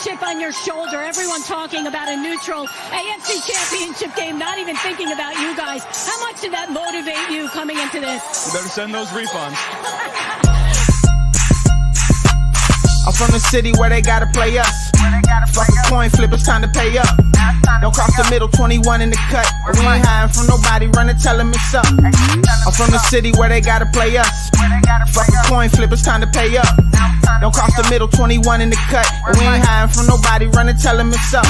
chip on your shoulder. Everyone talking about a neutral AFC Championship game, not even thinking about you guys. How much did that motivate you coming into this? You better send those refunds. I'm from the city where they gotta play us. Fuck a coin flip, it's time to pay up. Don't cross the middle, 21 in the cut. We ain't hiding from nobody, run and tell them it's up. I'm from the city where they gotta play us. Fuck a coin flip, it's time to pay up. Don't cross the middle, 21 in the cut. We ain't hiding from nobody, run and tell them it's up.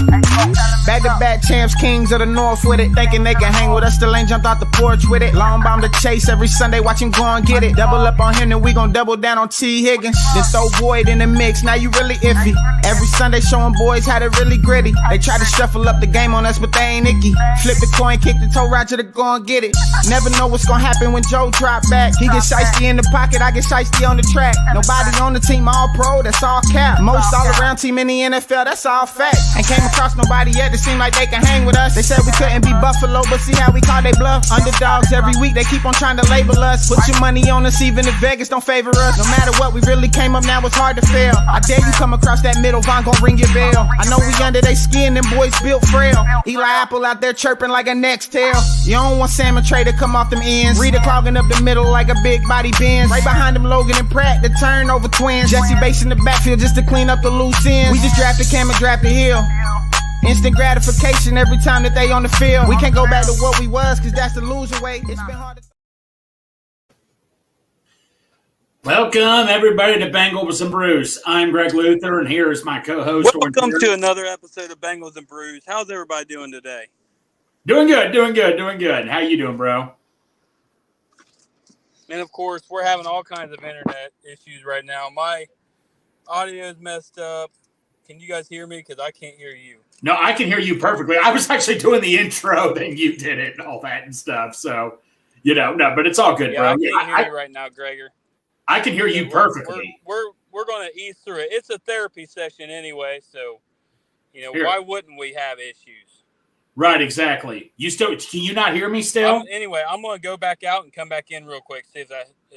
Back-to-back champs, kings of the north with it. Thinking they can hang with us, still ain't jumped out the porch with it. Long bomb to chase every Sunday, watch him go and get it. Double up on him, then we gon' double down on T. Higgins. Then throw Boyd in the mix, now you really iffy. Every Sunday showing boys how to really gritty. They try to shuffle up the game on us, but they ain't icky. Flip the coin, kick the toe right to the go and get it. Never know what's gonna happen when Joe drop back. He get shiesty in the pocket, I get shiesty on the track. Nobody on the team all pro, that's all cap. Most all around team in the NFL, that's all fact. Ain't came across nobody yet that seem like they can hang with us. They said we couldn't be Buffalo, but see how we call they bluff. Underdogs every week, they keep on trying to label us. Put your money on us, even if Vegas don't favor us. No matter what, we really came up, now it's hard to fail. I dare you come across that middle, Von gon' ring your bell. I know we under they skin, them boys built frail. Eli Apple out there chirping like a next tail. You don't want Salmon Trey to come off them ends. Reader clogging up the middle like a big body Benz. Right behind them Logan and Pratt, the turnover twins. Jesse Bates in the backfield just to clean up the loose ends. We just drafted Cam and drafted Hill. Instant gratification every time that they on the field. We can't go back to what we was, cause that's the loser way. It's been hard to... Welcome, everybody, to Bengals and Brews. I'm Greg Luther, and here is my co-host. Welcome to another episode of Bengals and Brews. How's everybody doing today? Doing good. How you doing, bro? And, of course, we're having all kinds of internet issues right now. My audio is messed up. Can you guys hear me? Because I can't hear you. No, I can hear you perfectly. I was actually doing the intro, then you did it and all that and stuff. So, no, but it's all good, yeah, bro. I can't hear you right now, Gregor. I can hear you perfectly. We're going to ease through it. It's a therapy session anyway, so Here. Why wouldn't we have issues? Right, exactly. Can you not hear me still? Anyway, I'm going to go back out and come back in real quick, see if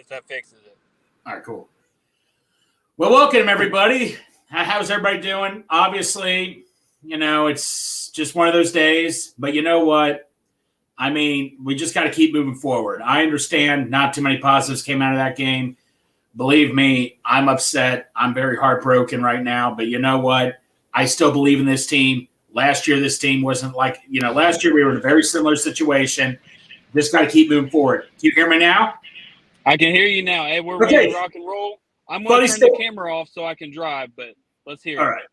that fixes it. All right, cool. Well, welcome everybody. How's everybody doing? Obviously, it's just one of those days, but you know what? I mean, we just got to keep moving forward. I understand not too many positives came out of that game. Believe me, I'm upset. I'm very heartbroken right now. But you know what? I still believe in this team. Last year, this team wasn't like, last year we were in a very similar situation. Just got to keep moving forward. Can you hear me now? I can hear you now. Hey, we're ready to rock and roll. I'm going to turn the camera off so I can drive, but let's hear it. All right.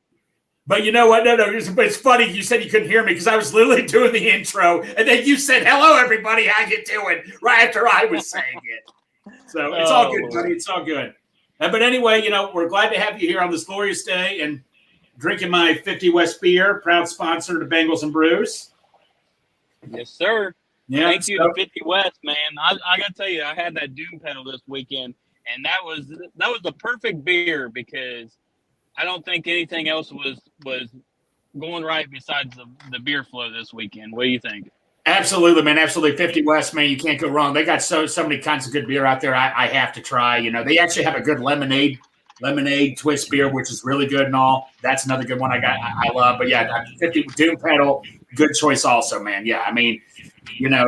But you know what? No, it's funny. You said you couldn't hear me because I was literally doing the intro, and then you said, hello, everybody. How you doing? Right after I was saying it. So it's all good, buddy. It's all good. But anyway, we're glad to have you here on this glorious day and drinking my 50 West beer, proud sponsor to Bengals and Brews. Yes, sir. Yeah, Thank you to 50 West, man. I got to tell you, I had that Doom pedal this weekend, and that was the perfect beer because I don't think anything else was going right besides the beer flow this weekend. What do you think? Absolutely, man. Absolutely. 50 West, man. You can't go wrong. They got so many kinds of good beer out there. I have to try. They actually have a good lemonade twist beer, which is really good and all. That's another good one I love. But yeah, 50 Doom pedal, good choice also, man. Yeah, I mean, that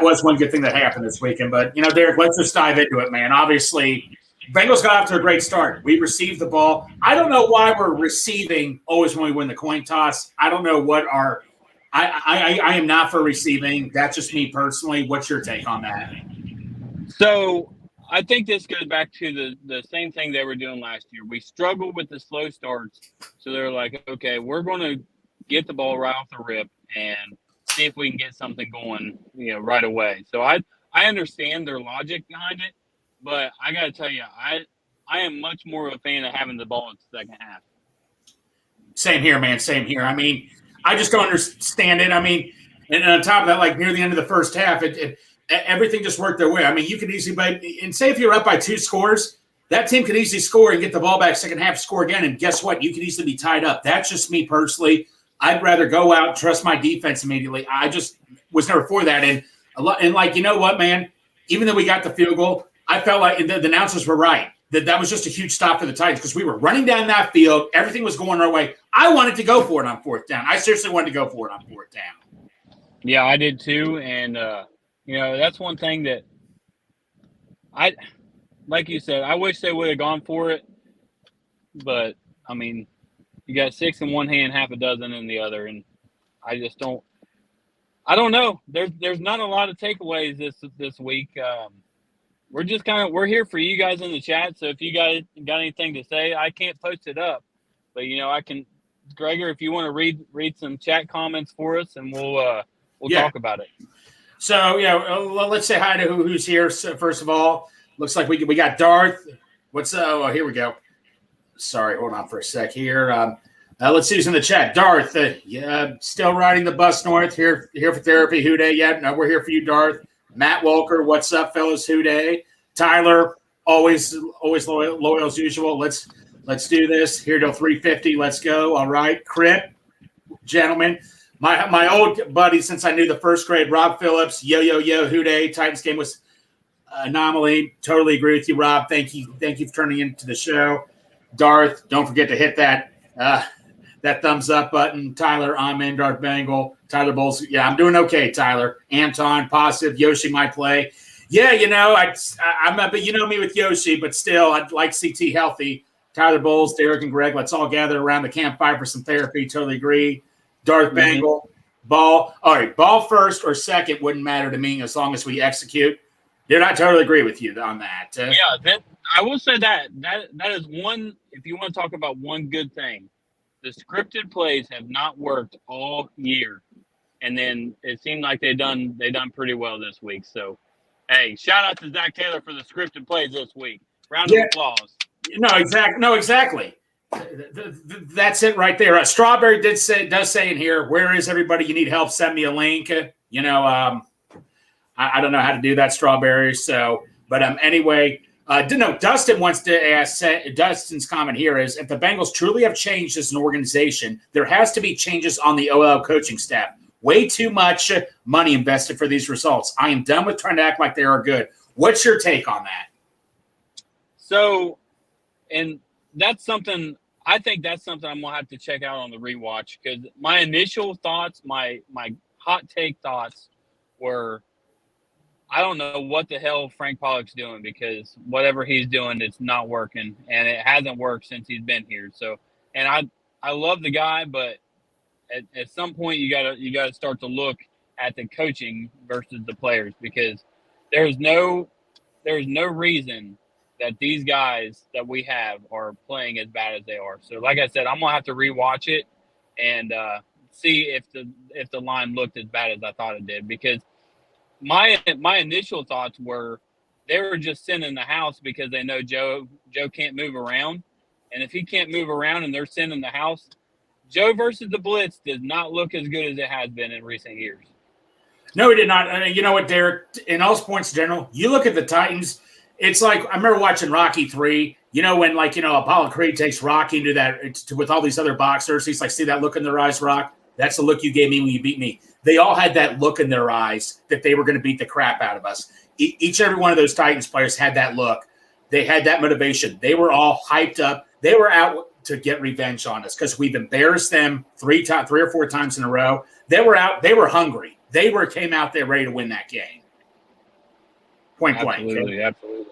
was one good thing that happened this weekend. But Derek, let's just dive into it, man. Obviously, Bengals got off to a great start. We received the ball. I don't know why we're receiving always when we win the coin toss. I don't know what our I am not for receiving. That's just me personally. What's your take on that? So I think this goes back to the same thing they were doing last year. We struggled with the slow starts. So they're like, okay, we're going to get the ball right off the rip and see if we can get something going, right away. So I understand their logic behind it. But I got to tell you, I am much more of a fan of having the ball in the second half. Same here, man. Same here. I mean, I just don't understand it. I mean, and on top of that, like near the end of the first half, everything just worked their way. I mean, you could easily and say if you're up by 2 scores, that team could easily score and get the ball back second half, score again, and guess what? You could easily be tied up. That's just me personally. I'd rather go out and trust my defense immediately. I just was never for that. And like, you know what, man? Even though we got the field goal, I felt like the announcers were right. that was just a huge stop for the Titans because we were running down that field. Everything was going our way. I wanted to go for it on fourth down. I seriously wanted to go for it on fourth down. Yeah, I did too. And, that's one thing that like you said, I wish they would have gone for it. But, I mean, you got 6 in one hand, half a dozen in the other. And I just don't – I don't know. There's not a lot of takeaways this week. We're just we're here for you guys in the chat. So if you guys got anything to say, I can't post it up. But, I can – Gregor, if you want to read some chat comments for us, and we'll talk about it. So, let's say hi to who's here. So first of all, looks like we got Darth. What's here we go. Sorry, hold on for a sec here. Let's see who's in the chat. Darth, still riding the bus north, here for therapy. Who day? Yeah, no, we're here for you, Darth. Matt Walker, what's up, fellas? Who day? Tyler, always loyal as usual. Let's do this. Here till 3:50. Let's go. All right, Crip, gentlemen. My old buddy since I knew the first grade, Rob Phillips. Yo, who day? Titans game was anomaly. Totally agree with you, Rob. Thank you for turning into the show. Darth, don't forget to hit that thumbs up button. Tyler, I'm in. Darth Bengal. Tyler Bowles. Yeah, I'm doing okay, Tyler. Anton, positive. Yoshi might play. Yeah, I'm but you know me with Yoshi, but still, I'd like CT healthy. Tyler Bowles, Derek, and Greg, let's all gather around the campfire for some therapy. Totally agree. Darth Bengal, ball. All right, ball first or second wouldn't matter to me as long as we execute. Dude, I totally agree with you on that. I will say that is one. If you want to talk about one good thing, the scripted plays have not worked all year, and then it seemed like they done pretty well this week. So, hey, shout out to Zach Taylor for the scripted plays this week. Round of applause. No, exactly. That's it right there. Strawberry does say in here, where is everybody? You need help? Send me a link. I don't know how to do that, Strawberry. So, but anyway. Dustin wants to ask. Dustin's comment here is: if the Bengals truly have changed as an organization, there has to be changes on the OL coaching staff. Way too much money invested for these results. I am done with trying to act like they are good. What's your take on that? So, and that's something I think that's something I'm gonna have to check out on the rewatch because my initial thoughts, my hot take thoughts were. I don't know what the hell Frank Pollock's doing because whatever he's doing, it's not working, and it hasn't worked since he's been here. So, and I love the guy, but at some point you gotta start to look at the coaching versus the players because there's no reason that these guys that we have are playing as bad as they are. So, like I said, I'm gonna have to rewatch it and see if the line looked as bad as I thought it did because. My initial thoughts were they were just sitting in the house because they know Joe can't move around. And if he can't move around and they're sitting in the house, Joe versus the blitz does not look as good as it has been in recent years. No, he did not. You know what, Derek? In all points in general, you look at the Titans, it's like I remember watching Rocky 3, when Apollo Creed takes Rocky into that with all these other boxers. He's like, see that look in their eyes, Rock? That's the look you gave me when you beat me. They all had that look in their eyes that they were going to beat the crap out of us. Each and every one of those Titans players had that look. They had that motivation. They were all hyped up. They were out to get revenge on us because we've embarrassed them 3 or 4 times in a row. They were out. They were hungry. They came out there ready to win that game. Point blank. Absolutely.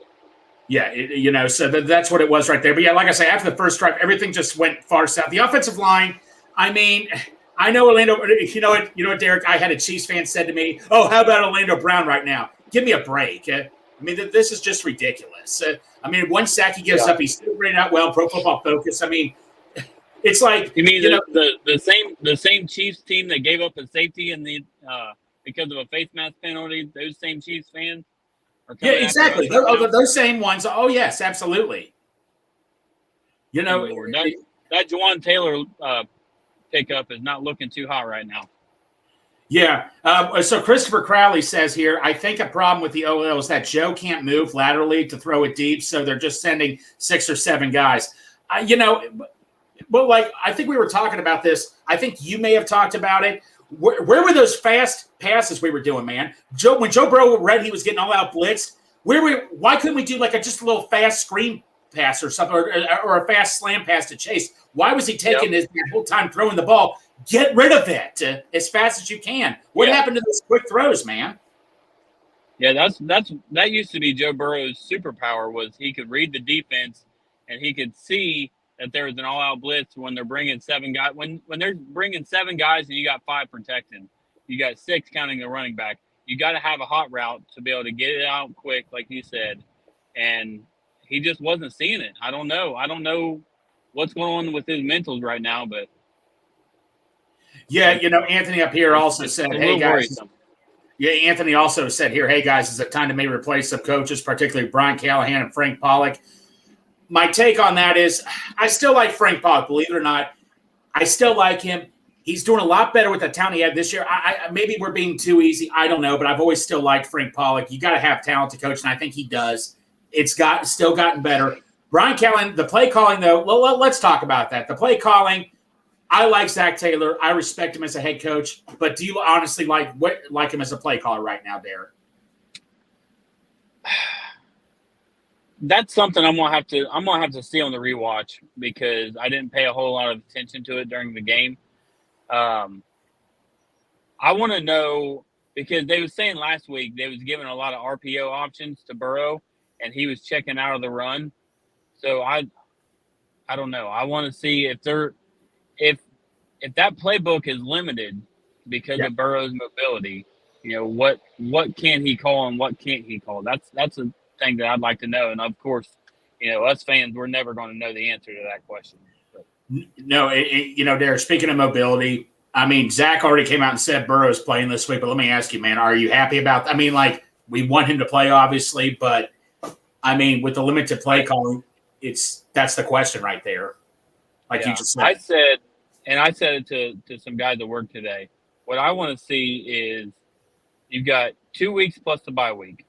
Yeah, so that's what it was right there. But, yeah, like I say, after the first drive, everything just went far south. The offensive line, I mean – I know Orlando. You know what, Derek? I had a Chiefs fan said to me, "Oh, how about Orlando Brown right now? Give me a break." I mean, this is just ridiculous. One sack he gives up, he's still rated out well. Pro Football Focus. I mean, it's like you mean the same Chiefs team that gave up a safety in the because of a face mask penalty. Those same Chiefs fans. Yeah, exactly. Those same ones. Oh, yes, absolutely. That Juwan Taylor. Pickup is not looking too hot right now. Yeah. So Christopher Crowley says here, I think a problem with the OL is that Joe can't move laterally to throw it deep, so they're just sending 6 or 7 guys. I think we were talking about this. I think you may have talked about it. Where were those fast passes we were doing, man? When Joe Burrow read he was getting all out blitzed, why couldn't we do just a little fast screen pass or something, or a fast slam pass to Chase. Why was he taking his whole time throwing the ball? Get rid of it as fast as you can. What happened to those quick throws, man? Yeah, that used to be Joe Burrow's superpower, was he could read the defense and he could see that there was an all-out blitz when they're bringing 7 guys. When they're bringing 7 guys and you got 5 protecting, you got 6 counting the running back. You got to have a hot route to be able to get it out quick, like you said. And he just wasn't seeing it. I don't know what's going on with his mentals right now, but yeah, Anthony up here also said, "Hey guys." Worrisome. Yeah, Anthony also said here, "Hey guys, is it time to maybe replace some coaches, particularly Brian Callahan and Frank Pollock?" My take on that is, I still like Frank Pollock. Believe it or not, I still like him. He's doing a lot better with the talent he had this year. Maybe we're being too easy. I don't know, but I've always still liked Frank Pollock. You got to have talent to coach, and I think he does. It's still gotten better. Brian Callahan, the play calling though. Let's talk about that. The play calling. I like Zach Taylor. I respect him as a head coach, but do you honestly like him as a play caller right now, there? That's something I'm gonna have to see on the rewatch, because I didn't pay a whole lot of attention to it during the game. I want to know, because they were saying last week they was giving a lot of RPO options to Burrow, and he was checking out of the run. So I don't know. I want to see if that playbook is limited because of Burrow's mobility. What can he call and what can't he call? That's a thing that I'd like to know. And of course, us fans, we're never going to know the answer to that question. But. No, Derek, speaking of mobility, I mean, Zach already came out and said Burrow's playing this week, but let me ask you, man, are you happy about that? I mean, like, we want him to play, obviously, but I mean, with the limited play calling, that's the question right there. Like you just said. I said it to some guys at work today. What I want to see is, you've got 2 weeks plus the bye week.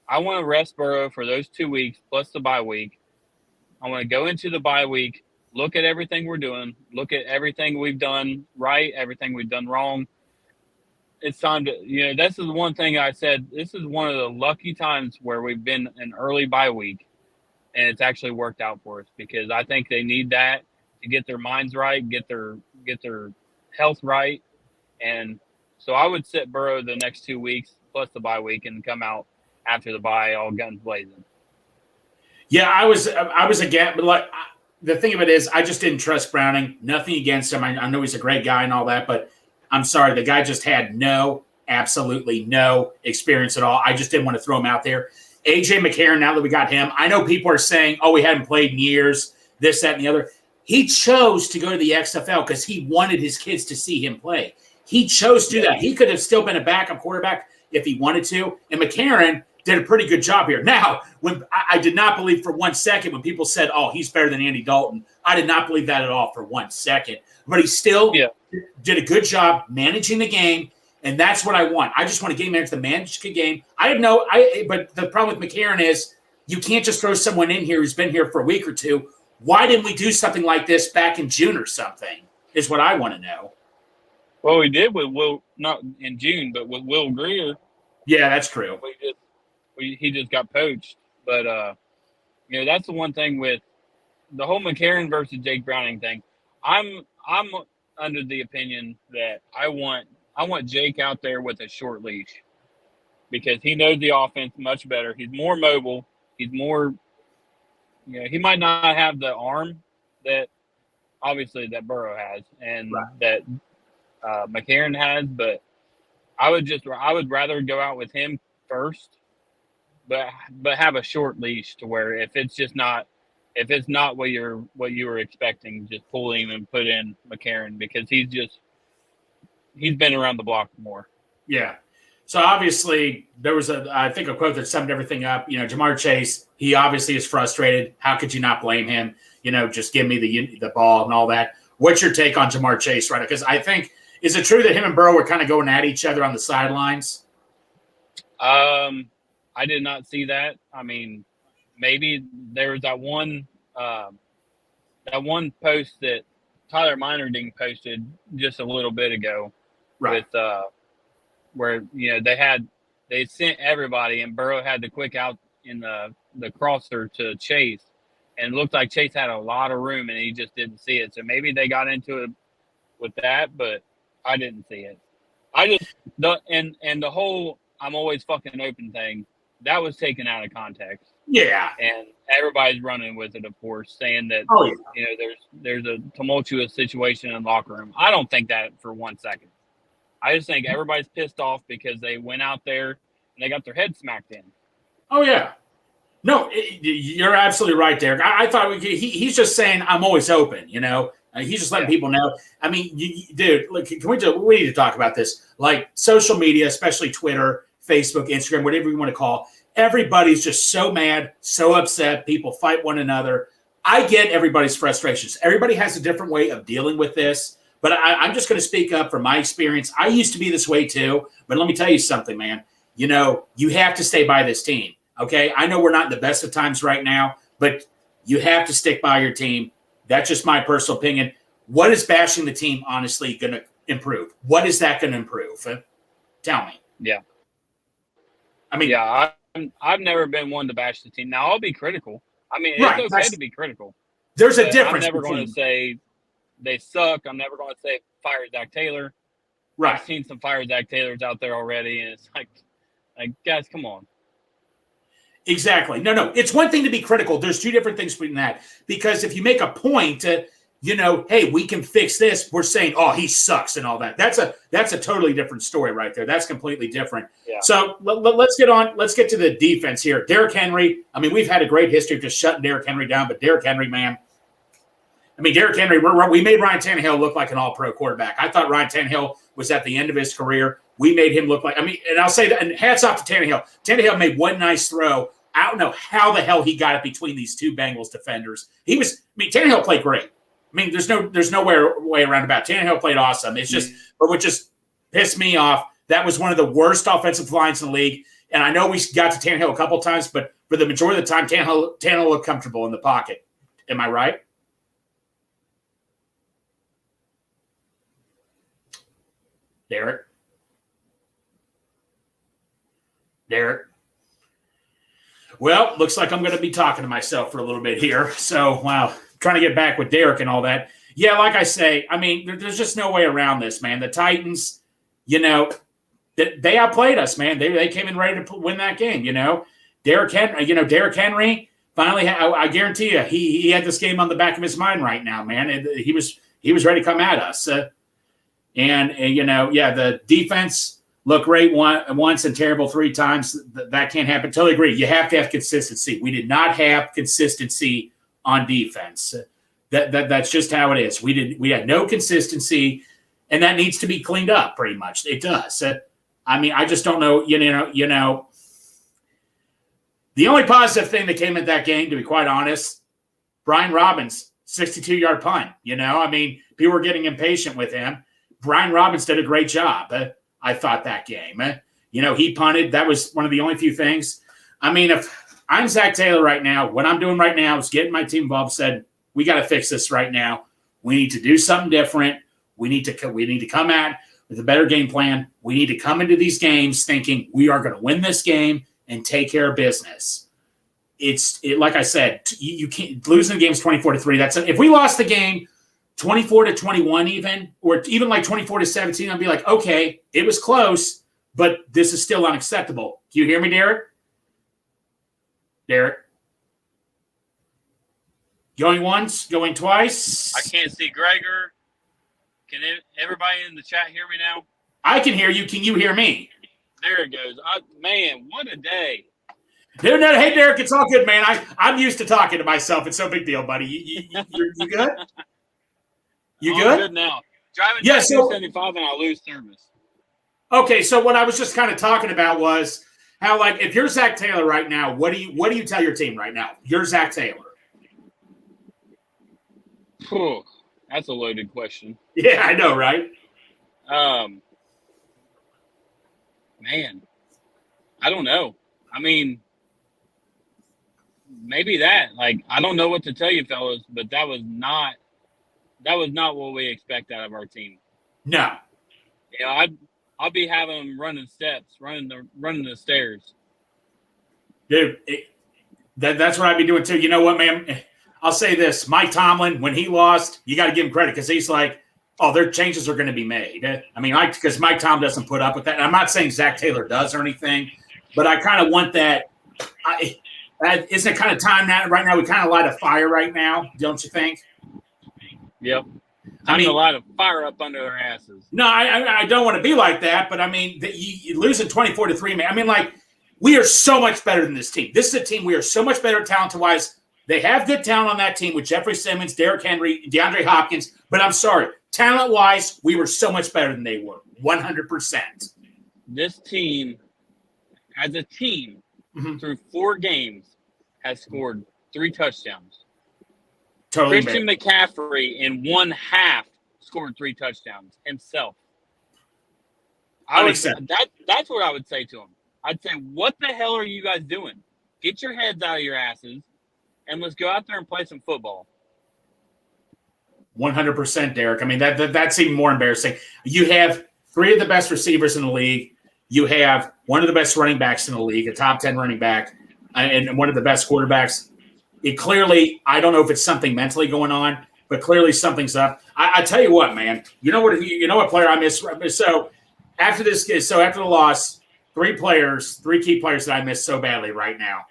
I want to rest Burrow for those 2 weeks plus the bye week. I want to go into the bye week, look at everything we're doing, look at everything we've done right, everything we've done wrong. It's time to, this is one thing I said. This is one of the lucky times where we've been an early bye week, and it's actually worked out for us, because I think they need that to get their minds right, get their health right. And so I would sit Burrow the next 2 weeks plus the bye week and come out after the bye all guns blazing. Yeah, I was again, but the thing of it is, I just didn't trust Browning. Nothing against him. I know he's a great guy and all that, but I'm sorry, the guy just had absolutely no experience at all. I just didn't want to throw him out there. AJ McCarron, now that we got him, I know people are saying, "Oh, we hadn't played in years, this, that, and the other." He chose to go to the XFL because he wanted his kids to see him play. He chose to do that. He could have still been a backup quarterback if he wanted to. And McCarron did a pretty good job here. Now, when I did not believe for 1 second when people said, "Oh, he's better than Andy Dalton," I did not believe that at all for 1 second. But he still did a good job managing the game, and that's what I want. I just want a game manager to manage the game. But the problem with McCarron is you can't just throw someone in here who's been here for a week or two. Why didn't we do something like this back in June or something, is what I want to know. Well, we did with Will, not in June, but with Will Greer. Yeah, that's true. He just got poached. But, that's the one thing with the whole McCarron versus Jake Browning thing. I'm under the opinion that I want Jake out there with a short leash, because he knows the offense much better. He's more mobile. He's more – he might not have the arm that obviously that Burrow has and that McCarron has, but I would rather go out with him first, but have a short leash to where if it's not what you were expecting, just pull him and put in McCarron, because he's been around the block more. Yeah. So obviously there was I think a quote that summed everything up. Jamar Chase, he obviously is frustrated. How could you not blame him? Just give me the ball and all that. What's your take on Jamar Chase right now? Because I think, is it true that him and Burrow were kind of going at each other on the sidelines? I did not see that. I mean, maybe there was that one post that Tyler Meinerding posted just a little bit ago, with where they sent everybody and Burrow had the quick out in the crosser to Chase, and it looked like Chase had a lot of room, and he just didn't see it. So maybe they got into it with that, but I didn't see it. The whole "I'm always fucking open" thing, that was taken out of context. Yeah. And everybody's running with it, of course, saying that there's a tumultuous situation in the locker room. I don't think that for 1 second. I just think everybody's pissed off because they went out there and they got their head smacked in. Oh, yeah. No, you're absolutely right, Derek. I thought he's just saying I'm always open, He's just letting people know. I mean, dude, look, we need to talk about this. Like social media, especially Twitter, Facebook, Instagram, whatever you want to call. Everybody's just so mad, so upset. People fight one another. I get everybody's frustrations. Everybody has a different way of dealing with this. But I'm just going to speak up from my experience. I used to be this way too. But let me tell you something, man. You have to stay by this team. Okay? I know we're not in the best of times right now, but you have to stick by your team. That's just my personal opinion. What is bashing the team honestly going to improve? What is that going to improve? Tell me. Yeah. I mean, yeah, I've never been one to bash the team. Now, I'll be critical. I mean, it's okay to be critical. There's a difference. I'm never going to say they suck. I'm never going to say fire Zach Taylor. Right. I've seen some fire Zach Taylors out there already, and it's like guys, come on. Exactly. No. It's one thing to be critical. There's two different things between that. Because if you make a point, hey, we can fix this. We're saying, oh, he sucks and all that. That's a totally different story right there. That's completely different. Yeah. So let's get on. Let's get to the defense here. Derrick Henry. I mean, we've had a great history of just shutting Derrick Henry down, but Derrick Henry, man. I mean, Derrick Henry, we made Ryan Tannehill look like an all-pro quarterback. I thought Ryan Tannehill was at the end of his career. We made him look like, and I'll say that, and hats off to Tannehill. Tannehill made one nice throw. I don't know how the hell he got it between these two Bengals defenders. Tannehill played great. I mean, there's no way around about it. Tannehill played awesome. It's just, but what just pissed me off, that was one of the worst offensive lines in the league. And I know we got to Tannehill a couple times, but for the majority of the time, Tannehill looked comfortable in the pocket. Am I right? Derek? Well, looks like I'm going to be talking to myself for a little bit here. So, wow, trying to get back with Derek and all that. Yeah, like I say, I mean, there's just no way around this, man. The Titans, they outplayed us, man. They came in ready to win that game, Derrick Henry, finally, I guarantee you, he had this game on the back of his mind right now, man. He was ready to come at us. The defense looked great once and terrible three times. That can't happen. Totally agree. You have to have consistency. We did not have consistency on defense. That's just how it is. We had no consistency, and that needs to be cleaned up pretty much. It does. I just don't know, the only positive thing that came in that game, to be quite honest, Brian Robbins, 62-yard punt. People were getting impatient with him. Brian Robbins did a great job. I thought that game. He punted. That was one of the only few things. If I'm Zach Taylor right now, what I'm doing right now is getting my team involved, said, we got to fix this right now. We need to do something different. We need to come at with a better game plan. We need to come into these games thinking we are going to win this game and take care of business. Like I said, you can't losing the games 24-3. If we lost the game 24-21 even, or even like 24-17, I'd be like, okay, it was close, but this is still unacceptable. Do you hear me, Derek? Going once, going twice. I can't see Gregor. Can everybody in the chat hear me now? I can hear you. Can you hear me? There it goes. Man, what a day. No, hey, Derek, it's all good, man. I'm used to talking to myself. It's no big deal, buddy. You good? You good? I'm good now. Driving down 275 and I lose service. Okay, so what I was just kind of talking about was how, like, if you're Zach Taylor right now, what do you tell your team right now? You're Zach Taylor. That's a loaded question. Yeah, I know, right? Man, I don't know. Maybe that. Like, I don't know what to tell you, fellas, but that was not what we expect out of our team. No. I'll be having them running steps, running the stairs. Dude, that's what I'd be doing too. You know what, man? I'll say this: Mike Tomlin, when he lost, you got to give him credit because he's like, "Oh, their changes are going to be made." I mean, because Mike Tom doesn't put up with that. And I'm not saying Zach Taylor does or anything, but I kind of want that. Isn't it kind of time now? Right now, we kind of light a fire right now, don't you think? Yep. I mean, a lot of fire up under their asses. No, I don't want to be like that, but I mean, you losing 24-3, man. I mean, like, we are so much better than this team. This is a team we are so much better talent-wise. They have good talent on that team with Jeffrey Simmons, Derrick Henry, DeAndre Hopkins. But I'm sorry, talent-wise, we were so much better than they were, 100%. This team, as a team, through 4 games, has scored 3 touchdowns. Totally Christian McCaffrey in 1 half scored 3 touchdowns himself. That's what I would say to him. I'd say, what the hell are you guys doing? Get your heads out of your asses and let's go out there and play some football. 100%, Derek. I mean, that's even more embarrassing. You have 3 of the best receivers in the league. You have one of the best running backs in the league, a top 10 running back, and one of the best quarterbacks. It clearly, I don't know if it's something mentally going on, but clearly something's up. I tell you what, man. You know what player I miss? So after the loss, 3 key players that I miss so badly right now.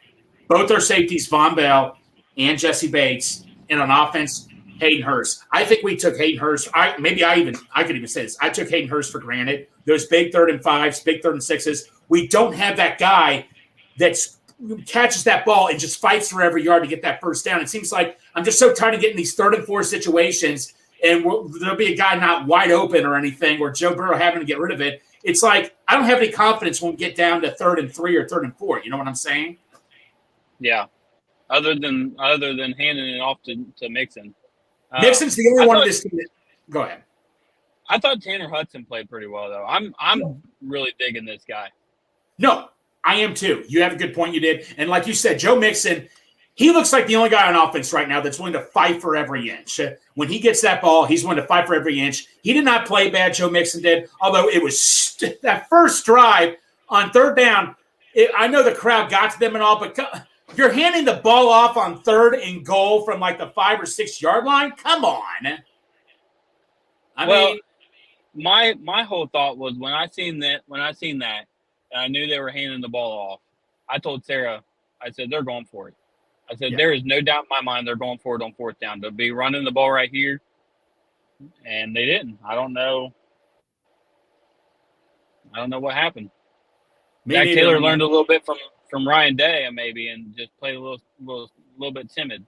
Both are safeties, Von Bell and Jesse Bates, and on offense, Hayden Hurst. I think we took Hayden Hurst. I could even say this. I took Hayden Hurst for granted. Those big 3rd and 5s, big 3rd and 6s. We don't have that guy that catches that ball and just fights for every yard to get that first down. It seems like I'm just so tired of getting these 3rd and 4 situations, and there'll be a guy not wide open or anything, or Joe Burrow having to get rid of it. It's like I don't have any confidence when we get down to 3rd and 3 or 3rd and 4. You know what I'm saying? Yeah. Other than handing it off to Mixon. Mixon's the only one of this team that – go ahead. I thought Tanner Hudson played pretty well, though. I'm really digging this guy. No, I am too. You have a good point. You did. And like you said, Joe Mixon, he looks like the only guy on offense right now that's willing to fight for every inch. When he gets that ball, he's willing to fight for every inch. He did not play bad, Joe Mixon did, although it was that first drive on 3rd down. I know the crowd got to them and all, but you're handing the ball off on 3rd and goal from like the 5 or 6 yard line? Come on. I mean, my whole thought was when I seen that, and I knew they were handing the ball off, I told Sarah, I said, they're going for it. I said, There is no doubt in my mind they're going for it on 4th down. They'll be running the ball right here, and they didn't. I don't know what happened. Zach Taylor learned a little bit from Ryan Day, maybe, and just played a little bit timid.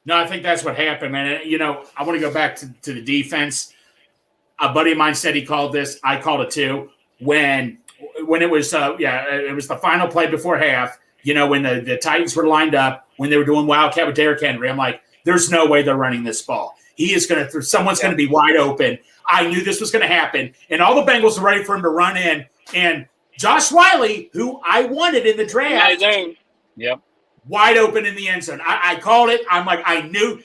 No, I think that's what happened, man. You know, I want to go back to the defense. A buddy of mine said he called this. I called it too. When it was, it was the final play before half. You know, when the Titans were lined up, when they were doing Wildcat with Derrick Henry, I'm like, there's no way they're running this ball. Someone's going to be wide open. I knew this was going to happen. And all the Bengals were ready for him to run in. And Josh Wiley, who I wanted in the draft, wide open in the end zone. I called it. I'm like, I knew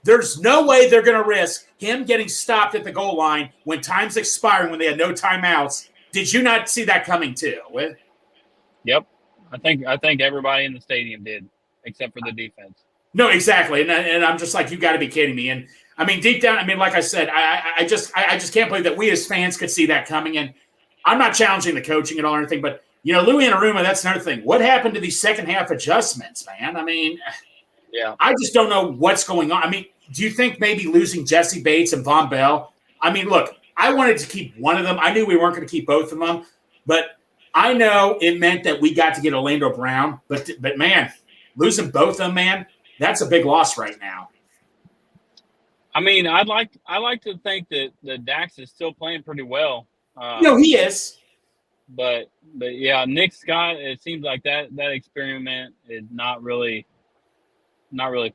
there's no way they're going to risk him getting stopped at the goal line when time's expiring, when they had no timeouts. Did you not see that coming too? Yep. I think everybody in the stadium did, except for the defense. No, exactly. And I'm just like, you got to be kidding me. And I mean, deep down, I mean, like I said, I just can't believe that we as fans could see that coming. And I'm not challenging the coaching at all or anything, but you know, Louis Anarumo, that's another thing. What happened to these second half adjustments, man? I mean, I just don't know what's going on. I mean, do you think maybe losing Jesse Bates and Von Bell? I mean, look, I wanted to keep one of them. I knew we weren't going to keep both of them, but I know it meant that we got to get Orlando Brown. But man, losing both of them, man, that's a big loss right now. I mean, I like to think that Dax is still playing pretty well. He is. But yeah, Nick Scott, it seems like that experiment is not really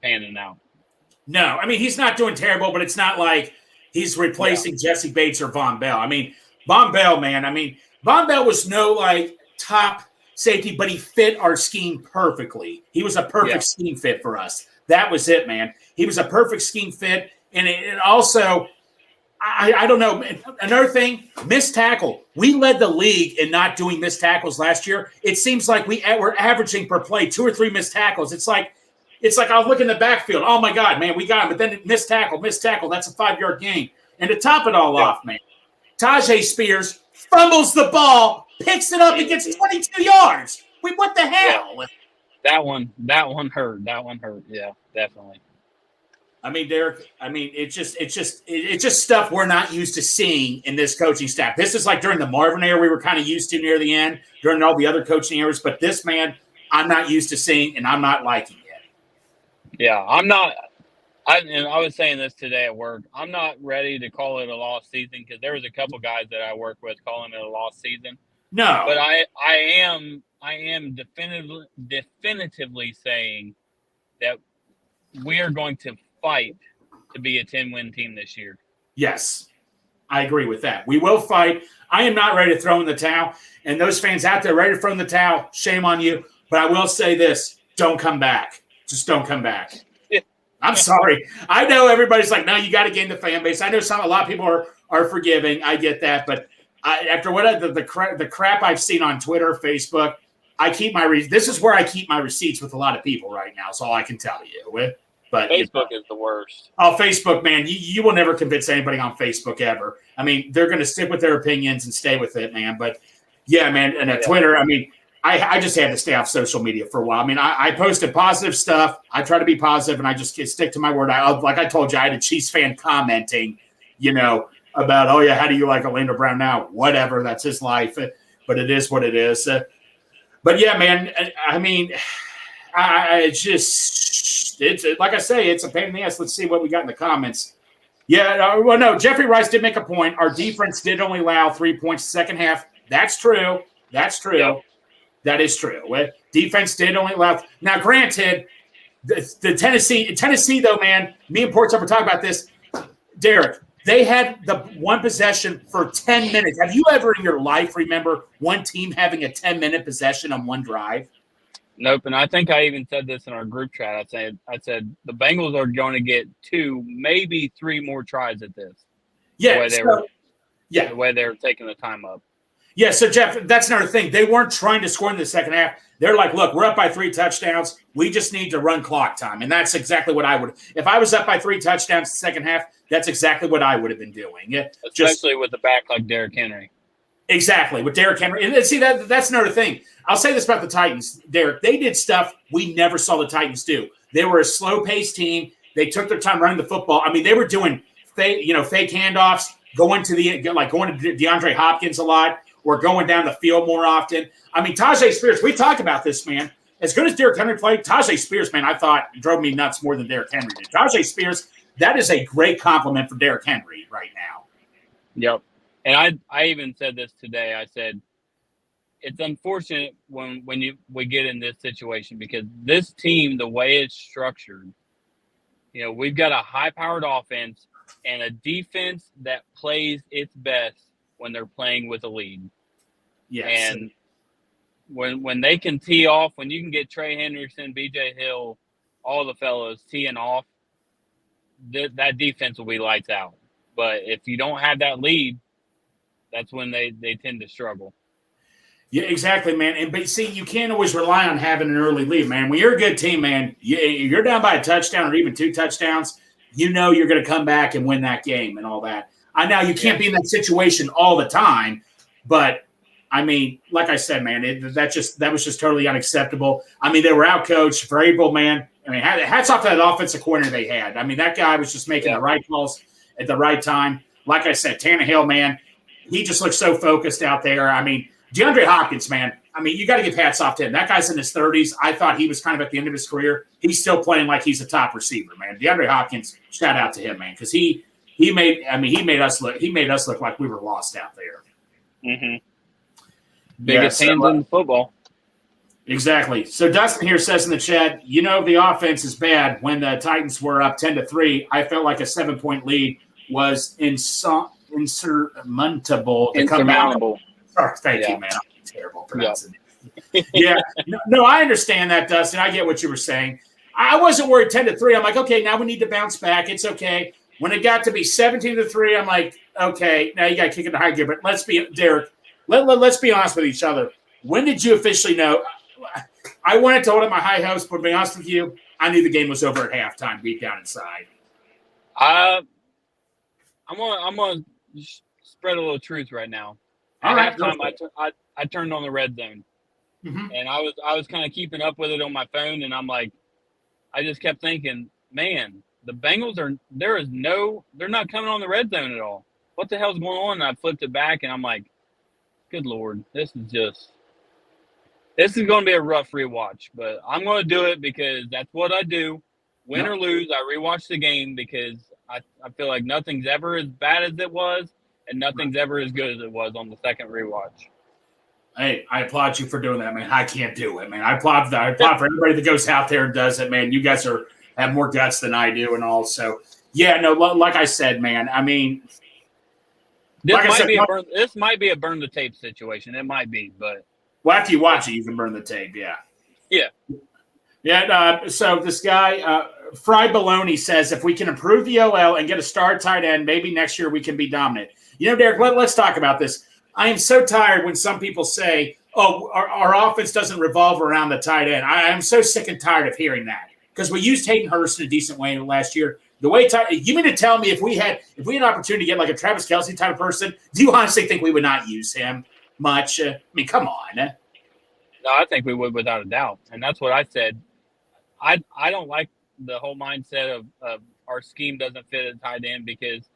panning out. No, I mean, he's not doing terrible, but it's not like he's replacing Jesse Bates or Von Bell. I mean, Von Bell, man, Von Bell was no like top safety, but he fit our scheme perfectly. He was a perfect scheme fit for us. That was it, man. He was a perfect scheme fit. And it also, I don't know. Another thing, missed tackle. We led the league in not doing missed tackles last year. It seems like we're averaging per play 2 or 3 missed tackles. It's like it's like I'll look in the backfield. Oh, my God, man, we got him. But then missed tackle. That's a 5-yard gain. And to top it all off, man, Tajay Spears fumbles the ball, picks it up, and gets 22 yards. What the hell? Yeah. That one hurt. Yeah, definitely. I mean, Derek, it's just stuff we're not used to seeing in this coaching staff. This is like during the Marvin era we were kind of used to near the end, during all the other coaching eras. But this, man, I'm not used to seeing, and I'm not liking it. Yeah, I'm not. And I was saying this today at work. I'm not ready to call it a lost season because there was a couple guys that I work with calling it a lost season. No, but I am definitively saying that we are going to fight to be a 10-win team this year. Yes, I agree with that. We will fight. I am not ready to throw in the towel. And those fans out there ready to throw in the towel, shame on you. But I will say this, don't come back. Just don't come back. I'm sorry. I know everybody's like, no, you got to gain the fan base. I know a lot of people are forgiving. I get that. But after what the crap I've seen on Twitter, Facebook, this is where I keep my receipts with a lot of people right now. That's all I can tell you. But Facebook is the worst. Oh, Facebook, man, you will never convince anybody on Facebook ever. I mean, they're going to stick with their opinions and stay with it, man. But yeah, man, and Twitter, I mean, I just had to stay off social media for a while. I mean, I posted positive stuff. I try to be positive, and I just stick to my word. Like I told you, I had a Chiefs fan commenting, about, oh, yeah, how do you like Orlando Brown now? Whatever, that's his life. But it is what it is. But, yeah, man, I mean, it's like I say, it's a pain in the ass. Let's see what we got in the comments. Yeah, well, no, Jeffrey Rice did make a point. Our defense did only allow 3 points second half. That's true. Yep. That is true. Defense did only allow. Now, granted, the Tennessee, though, man, me and Port's were talking about this. Derek, they had the one possession for 10 minutes. Have you ever in your life remember one team having a 10-minute possession on one drive? Nope. And I think I even said this in our group chat. I said the Bengals are going to get 2, maybe 3 more tries at this. Yeah. The way they were taking the time up. Yeah, so, Jeff, that's another thing. They weren't trying to score in the second half. They're like, look, we're up by 3 touchdowns. We just need to run clock time. And that's exactly what I would – if I was up by 3 touchdowns in the second half, that's exactly what I would have been doing. Especially with the back like Derrick Henry. Exactly, with Derrick Henry. And see, that's another thing. I'll say this about the Titans, Derek. They did stuff we never saw the Titans do. They were a slow-paced team. They took their time running the football. I mean, they were doing fake handoffs, going to DeAndre Hopkins a lot, or going down the field more often. I mean, Tajay Spears, we talked about this, man. As good as Derrick Henry played, Tajay Spears, man, I thought drove me nuts more than Derrick Henry did. Tajay Spears, that is a great compliment for Derrick Henry right now. Yep. And I even said this today. I said, it's unfortunate when we get in this situation because this team, the way it's structured, we've got a high-powered offense and a defense that plays its best when they're playing with a lead. Yes. And when they can tee off, when you can get Trey Hendrickson, B.J. Hill, all the fellows teeing off, that defense will be lights out. But if you don't have that lead, that's when they tend to struggle. Yeah, exactly, man. But see, you can't always rely on having an early lead, man. When you're a good team, man, you're down by a touchdown or even 2 touchdowns, you're going to come back and win that game and all that. I know you can't be in that situation all the time, but I mean, like I said, man, that was just totally unacceptable. I mean, they were outcoached. Vrabel, man. I mean, hats off to that offensive coordinator they had. I mean, that guy was just making the right calls at the right time. Like I said, Tannehill, man, he just looks so focused out there. I mean, DeAndre Hopkins, man, I mean, you got to give hats off to him. That guy's in his 30s. I thought he was kind of at the end of his career. He's still playing like he's a top receiver, man. DeAndre Hopkins, shout out to him, man, because he made us look like we were lost out there. Mm-hmm. Biggest hands in football. Exactly. So Dustin here says in the chat, the offense is bad. When the Titans were up 10-3, I felt like a 7-point lead was insurmountable. Insurmountable. Oh, thank you, man. I'm terrible pronouncing it. Yeah. No, I understand that, Dustin. I get what you were saying. I wasn't worried 10-3. I'm like, okay, now we need to bounce back. It's okay. When it got to be 17-3, I'm like, okay, now you got to kick it to high gear. But let's be honest with each other. When did you officially know? I wanted to hold up my high hopes, but to be honest with you, I knew the game was over at halftime deep down inside. I'm gonna spread a little truth right now. All right, At halftime, I turned on the red zone, and I was kind of keeping up with it on my phone, and I'm like, I just kept thinking, man, the Bengals they're not coming on the red zone at all. What the hell's going on? And I flipped it back, and I'm like, good Lord, this is going to be a rough rewatch, but I'm going to do it because that's what I do. Win or lose, I rewatch the game because I feel like nothing's ever as bad as it was, and nothing's ever as good as it was on the second rewatch. Hey, I applaud you for doing that, man. I can't do it, man. I applaud for everybody that goes out there and does it, man. You guys have more guts than I do, and all. So, yeah, no, like I said, man. I mean, this might be a burn the tape situation. It might be, but after you watch it, you can burn the tape. Yeah. Yeah. Yeah. So this guy, Fry Baloney, says if we can improve the OL and get a star tight end, maybe next year we can be dominant. You know, Derek, let's talk about this. I am so tired when some people say, oh, our offense doesn't revolve around the tight end. I am so sick and tired of hearing that because we used Hayden Hurst in a decent way last year. The way you mean to tell me if we had an opportunity to get like a Travis Kelce type of person, do you honestly think we would not use him much? I mean, come on. No, I think we would without a doubt. And that's what I said. I don't like the whole mindset of our scheme doesn't fit a tight end because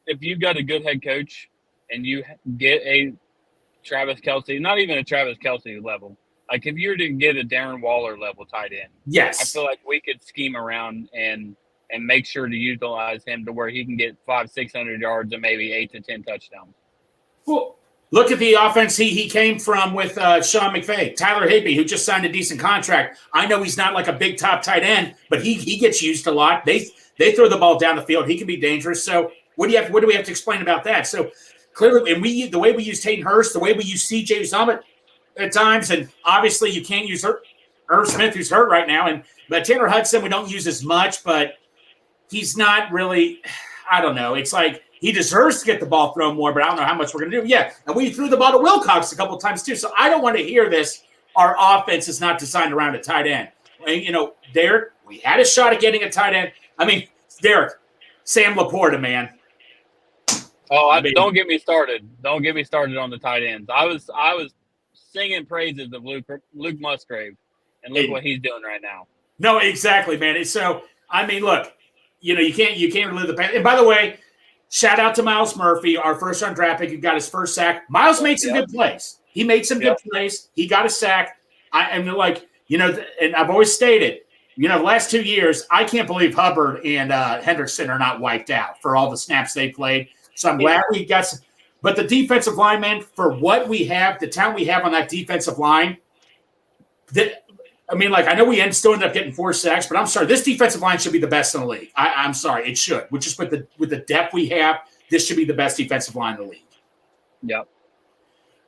if you've got a good head coach and you get a Travis Kelce, not even a Travis Kelce level, like if you were to get a Darren Waller level tight end, yes, I feel like we could scheme around and make sure to utilize him to where he can get 500-600 yards and maybe 8 to 10 touchdowns. Well, look at the offense he came from with Sean McVay, Tyler Higbee, who just signed a decent contract. I know he's not like a big top tight end, but he gets used a lot. They throw the ball down the field. He can be dangerous. So what do we have to explain about that? So clearly, and the way we use Hayden Hurst, the way we use C.J. Uzomah at times, and obviously you can't use Irv Smith, who's hurt right now, but Tanner Hudson we don't use as much, but he's not really. I don't know. It's like he deserves to get the ball thrown more, but I don't know how much we're going to do. Yeah, and we threw the ball to Wilcox a couple of times too. So I don't want to hear this. Our offense is not designed around a tight end. You know, Derek, we had a shot at getting a tight end. I mean, Derek, Sam Laporta, man. Oh, don't get me started. Don't get me started on the tight ends. I was singing praises of Luke Musgrave, and look what he's doing right now. No, exactly, man. So I mean, look, you know, you can't relive the past. And by the way, shout out to Miles Murphy, our first-round draft pick, who got his first sack. Miles made some good plays. He made some good plays. He got a sack. And like, you know, and I've always stated, you know, the last 2 years, I can't believe Hubbard and Hendrickson are not wiped out for all the snaps they played. So I'm glad we got some. But the defensive line, man, for what we have, the talent we have on that defensive line, I mean, like, I know we still ended up getting 4 sacks, but I'm sorry, this defensive line should be the best in the league. I'm sorry, it should. With the depth we have, this should be the best defensive line in the league. Yep.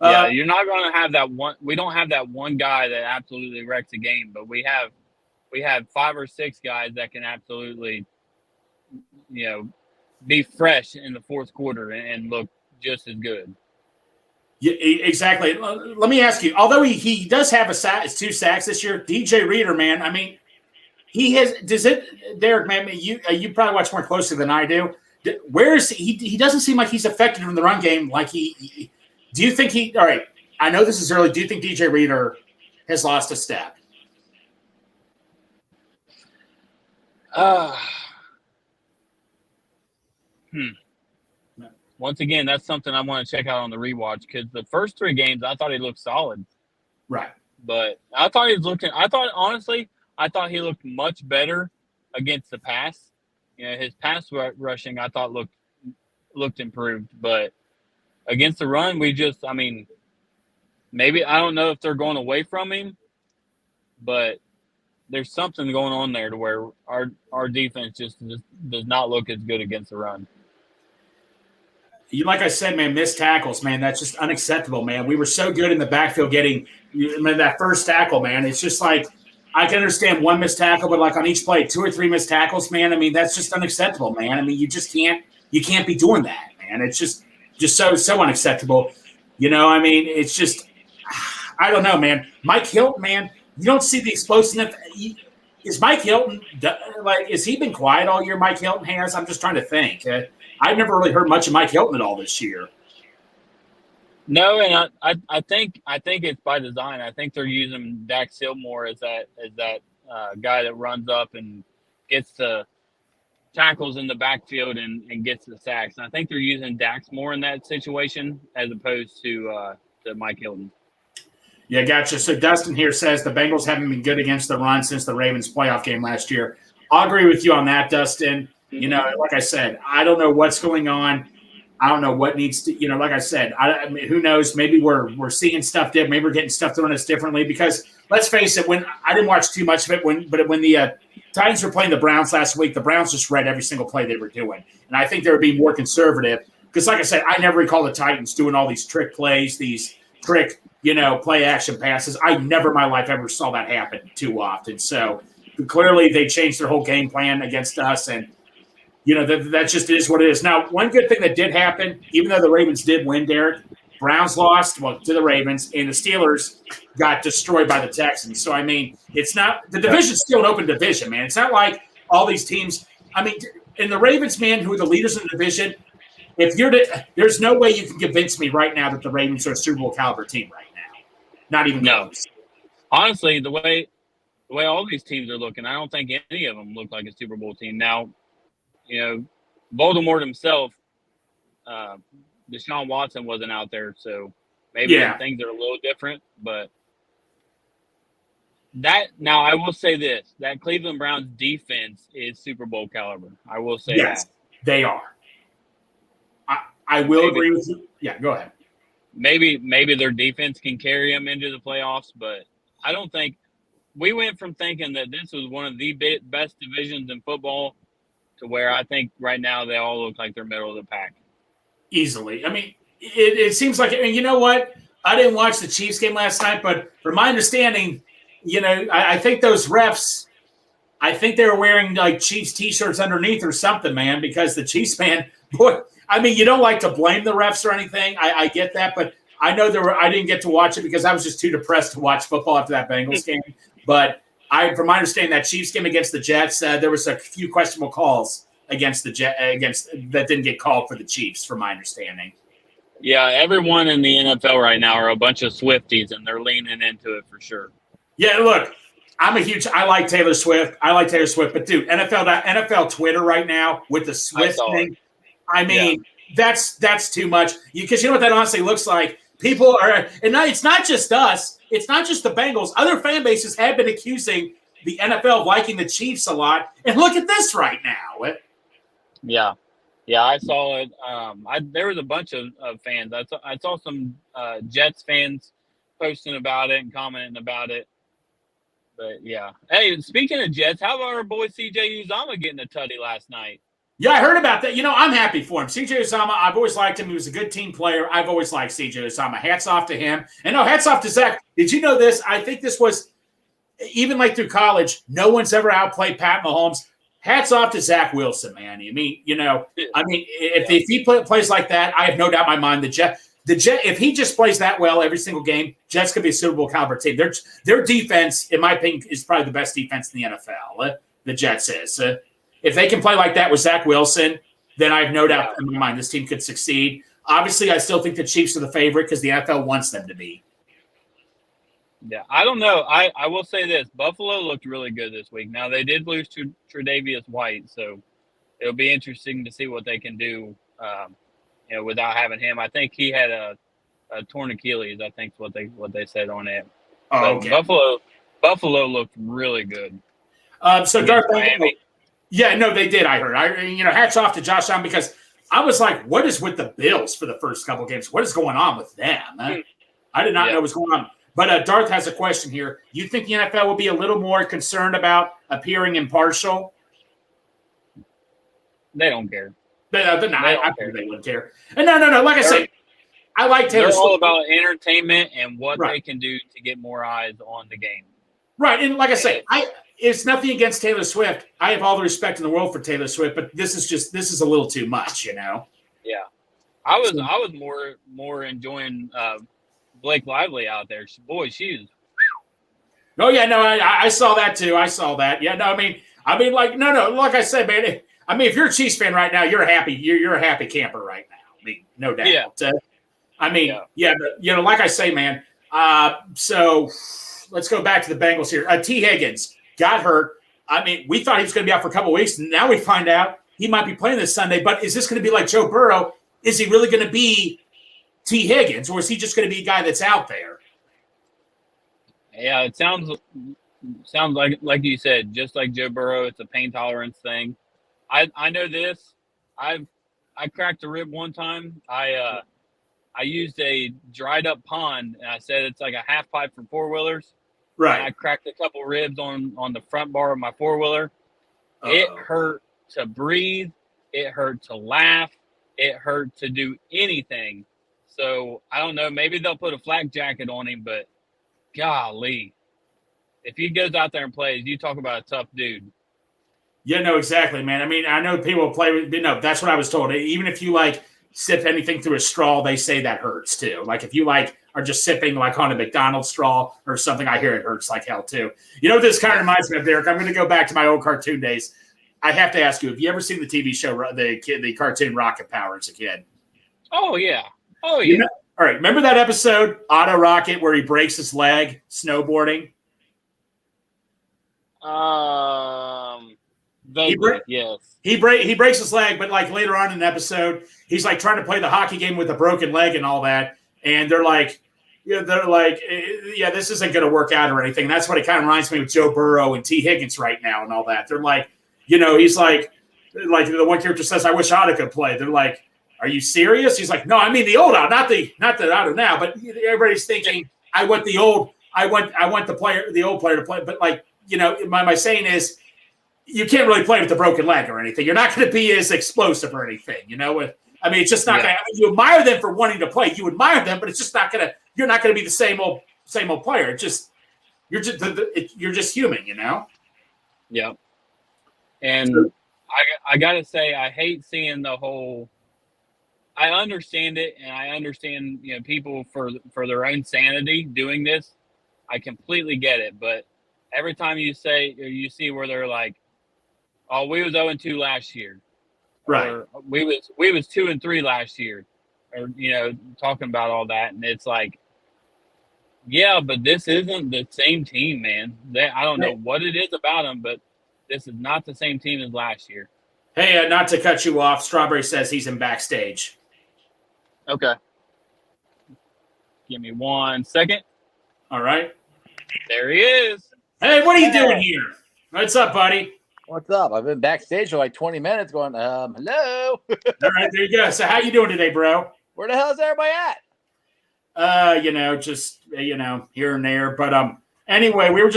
Yeah, you're not going to have that one. We don't have that one guy that absolutely wrecks a game, but we have 5 or 6 guys that can absolutely, you know, be fresh in the fourth quarter and look just as good. Yeah, exactly. Let me ask you, although he does have 2 sacks this year, DJ Reader, man, I mean, Derek, man, you probably watch more closely than I do. Where is he doesn't seem like he's effective in the run game. Like do you think all right, I know this is early. Do you think DJ Reader has lost a step? Once again, that's something I want to check out on the rewatch because the first 3 games I thought he looked solid. Right. But I thought he looked much better against the pass. You know, his pass rushing I thought looked improved, but against the run, maybe I don't know if they're going away from him, but there's something going on there to where our defense just does not look as good against the run. Like I said, man, missed tackles, man. That's just unacceptable, man. We were so good in the backfield getting that first tackle, man. It's just like I can understand 1 missed tackle, but like on each play, 2 or 3 missed tackles, man. I mean, that's just unacceptable, man. I mean, you just can't be doing that, man. It's just so unacceptable. You know, I mean, it's just I don't know, man. Mike Hilton, man, you don't see the explosiveness. is Mike Hilton is he been quiet all year? Mike Hilton has. I'm just trying to think. I've never really heard much of Mike Hilton at all this year. No, and I think it's by design. I think they're using Dax Silmore as that guy that runs up and gets the tackles in the backfield and gets the sacks. And I think they're using Dax more in that situation as opposed to Mike Hilton. Yeah, gotcha. So Dustin here says the Bengals haven't been good against the run since the Ravens playoff game last year. I'll agree with you on that, Dustin. You know, like I said, I don't know what's going on. I don't know what needs to, like I said, I mean, who knows? Maybe we're seeing stuff different. Maybe we're getting stuff thrown at us differently because let's face it, when I didn't watch too much of it, when the Titans were playing the Browns last week, the Browns just read every single play they were doing. And I think they would be more conservative because, like I said, I never recall the Titans doing all these trick plays, these trick, play action passes. I never in my life ever saw that happen too often. So clearly they changed their whole game plan against us. And, that just is what it is. Now, one good thing that did happen, even though the Ravens did win, Derek, Browns lost, to the Ravens, and the Steelers got destroyed by the Texans. So, I mean, it's not – the division's still an open division, man. It's not like all these teams – I mean, and the Ravens, man, who are the leaders in the division, there's no way you can convince me right now that the Ravens are a Super Bowl caliber team right now. Not even close. Honestly, the way all these teams are looking, I don't think any of them look like a Super Bowl team. Now, Voldemort himself, Deshaun Watson wasn't out there, so maybe things are a little different. But now I will say this: that Cleveland Browns defense is Super Bowl caliber. I will say that they are. I will agree with you. Yeah, go ahead. Maybe their defense can carry them into the playoffs, but I don't think we went from thinking that this was one of the best divisions in football to where I think right now they all look like they're middle of the pack. Easily. I mean, it seems like – and you know what? I didn't watch the Chiefs game last night, but from my understanding, I think those refs – I think they were wearing, like, Chiefs T-shirts underneath or something, man, because the Chiefs, man – boy, I mean, you don't like to blame the refs or anything. I get that, but I know I didn't get to watch it because I was just too depressed to watch football after that Bengals game. But – from my understanding, that Chiefs game against the Jets, there was a few questionable calls against the that didn't get called for the Chiefs, from my understanding. Yeah, everyone in the NFL right now are a bunch of Swifties, and they're leaning into it for sure. Yeah, look, I like Taylor Swift. But dude, NFL Twitter right now with the Swift thing, I mean, that's too much. Because you know what that honestly looks like? People are, and it's not just us. It's not just the Bengals. Other fan bases have been accusing the NFL of liking the Chiefs a lot. And look at this right now. Yeah, I saw it. There was a bunch of fans. I saw some Jets fans posting about it and commenting about it. But, yeah. Hey, speaking of Jets, how about our boy C.J. Uzomah getting a tutty last night? Yeah, I heard about that. I'm happy for him. C.J. Uzomah, I've always liked him. He was a good team player. I've always liked C.J. Uzomah. Hats off to him. And hats off to Zach. Did you know this? I think this was, even like through college, no one's ever outplayed Pat Mahomes. Hats off to Zach Wilson, man. I mean, if he plays like that, I have no doubt in my mind the Jet, if he just plays that well every single game, Jets could be a Super Bowl caliber team. Their defense, in my opinion, is probably the best defense in the NFL. The Jets is. If they can play like that with Zach Wilson, then I have no doubt in my mind this team could succeed. Obviously, I still think the Chiefs are the favorite because the NFL wants them to be. Yeah, I don't know. I will say this. Buffalo looked really good this week. Now, they did lose to Tre'Davious White, so it'll be interesting to see what they can do without having him. I think he had a torn Achilles, I think is what they said on it. Oh, okay. Buffalo looked really good. So, Darth, yeah, no, they did, I heard. Hats off to Josh Allen because I was like, what is with the Bills for the first couple games? What is going on with them? I did not know what was going on. But Darth has a question here. You think the NFL will be a little more concerned about appearing impartial? They don't care. They're not. I think they wouldn't care. And no. Like I say, I like Taylor Swift. They're all about entertainment and what they can do to get more eyes on the game. Right, and like I say, it's nothing against Taylor Swift. I have all the respect in the world for Taylor Swift, but this is a little too much, Yeah, I was more enjoying Blake Lively out there. Boy, she's. Oh yeah, no, I saw that too. I saw that. Yeah, no, I mean, like, no, like I said, man. I mean, if you're a Chiefs fan right now, you're happy. You're a happy camper right now. I mean, no doubt. Yeah. I mean, yeah, but like I say, man. So let's go back to the Bengals here. T. Higgins got hurt. I mean, we thought he was going to be out for a couple of weeks. Now we find out he might be playing this Sunday. But is this going to be like Joe Burrow? Is he really going to be T. Higgins, or is he just going to be a guy that's out there? Yeah, it sounds like you said, just like Joe Burrow, it's a pain tolerance thing. I know this. I cracked a rib one time. I used a dried up pond, and I said it's like a half pipe for four wheelers. Right. And I cracked a couple ribs on the front bar of my four wheeler. It hurt to breathe. It hurt to laugh. It hurt to do anything. So I don't know. Maybe they'll put a flak jacket on him, but golly, if he goes out there and plays, you talk about a tough dude. Yeah, no, exactly, man. I mean, I know people play with. No, that's what I was told. Even if you like sip anything through a straw, they say that hurts too. Like if you like are just sipping like on a McDonald's straw or something, I hear it hurts like hell too. You know what this kind of reminds me of, Derek? I'm going to go back to my old cartoon days. I have to ask you: have you ever seen the TV show, the cartoon Rocket Power as a kid? Oh yeah, oh yeah. All right, remember that episode Auto Rocket where he breaks his leg snowboarding? Vaguely, yes. He breaks his leg, but like later on in the episode, he's like trying to play the hockey game with a broken leg and all that, and they're like, yeah, this isn't going to work out or anything. That's what it kind of reminds me of Joe Burrow and T. Higgins right now and all that. They're like, he's like the one character says, "I wish Otto could play." They're like, "Are you serious?" He's like, "No, I mean the old Otto, not the Otto now." But everybody's thinking, I want the old player to play. But like, my saying is, you can't really play with the broken leg or anything. You're not going to be as explosive or anything, I mean, it's just not going to. You admire them for wanting to play. You admire them, but it's just not going to. You're not going to be the same old player. You're just human, Yeah. And I got to say, I hate seeing the whole. I understand it, and I understand people for their own sanity doing this. I completely get it, but every time you say or you see where they're like, "Oh, we was 0-2 last year," right? Or, we was 2-3 last year, or talking about all that, and it's like, yeah, but this isn't the same team, man. I don't know what it is about them, but this is not the same team as last year. Hey, not to cut you off, Strawberry says he's in backstage. Okay. Give me 1 second. All right. There he is. Hey, what are you doing here? What's up, buddy? What's up? I've been backstage for like 20 minutes going, hello. All right, there you go. So how you doing today, bro? Where the hell is everybody at? Just here and there. But anyway, we were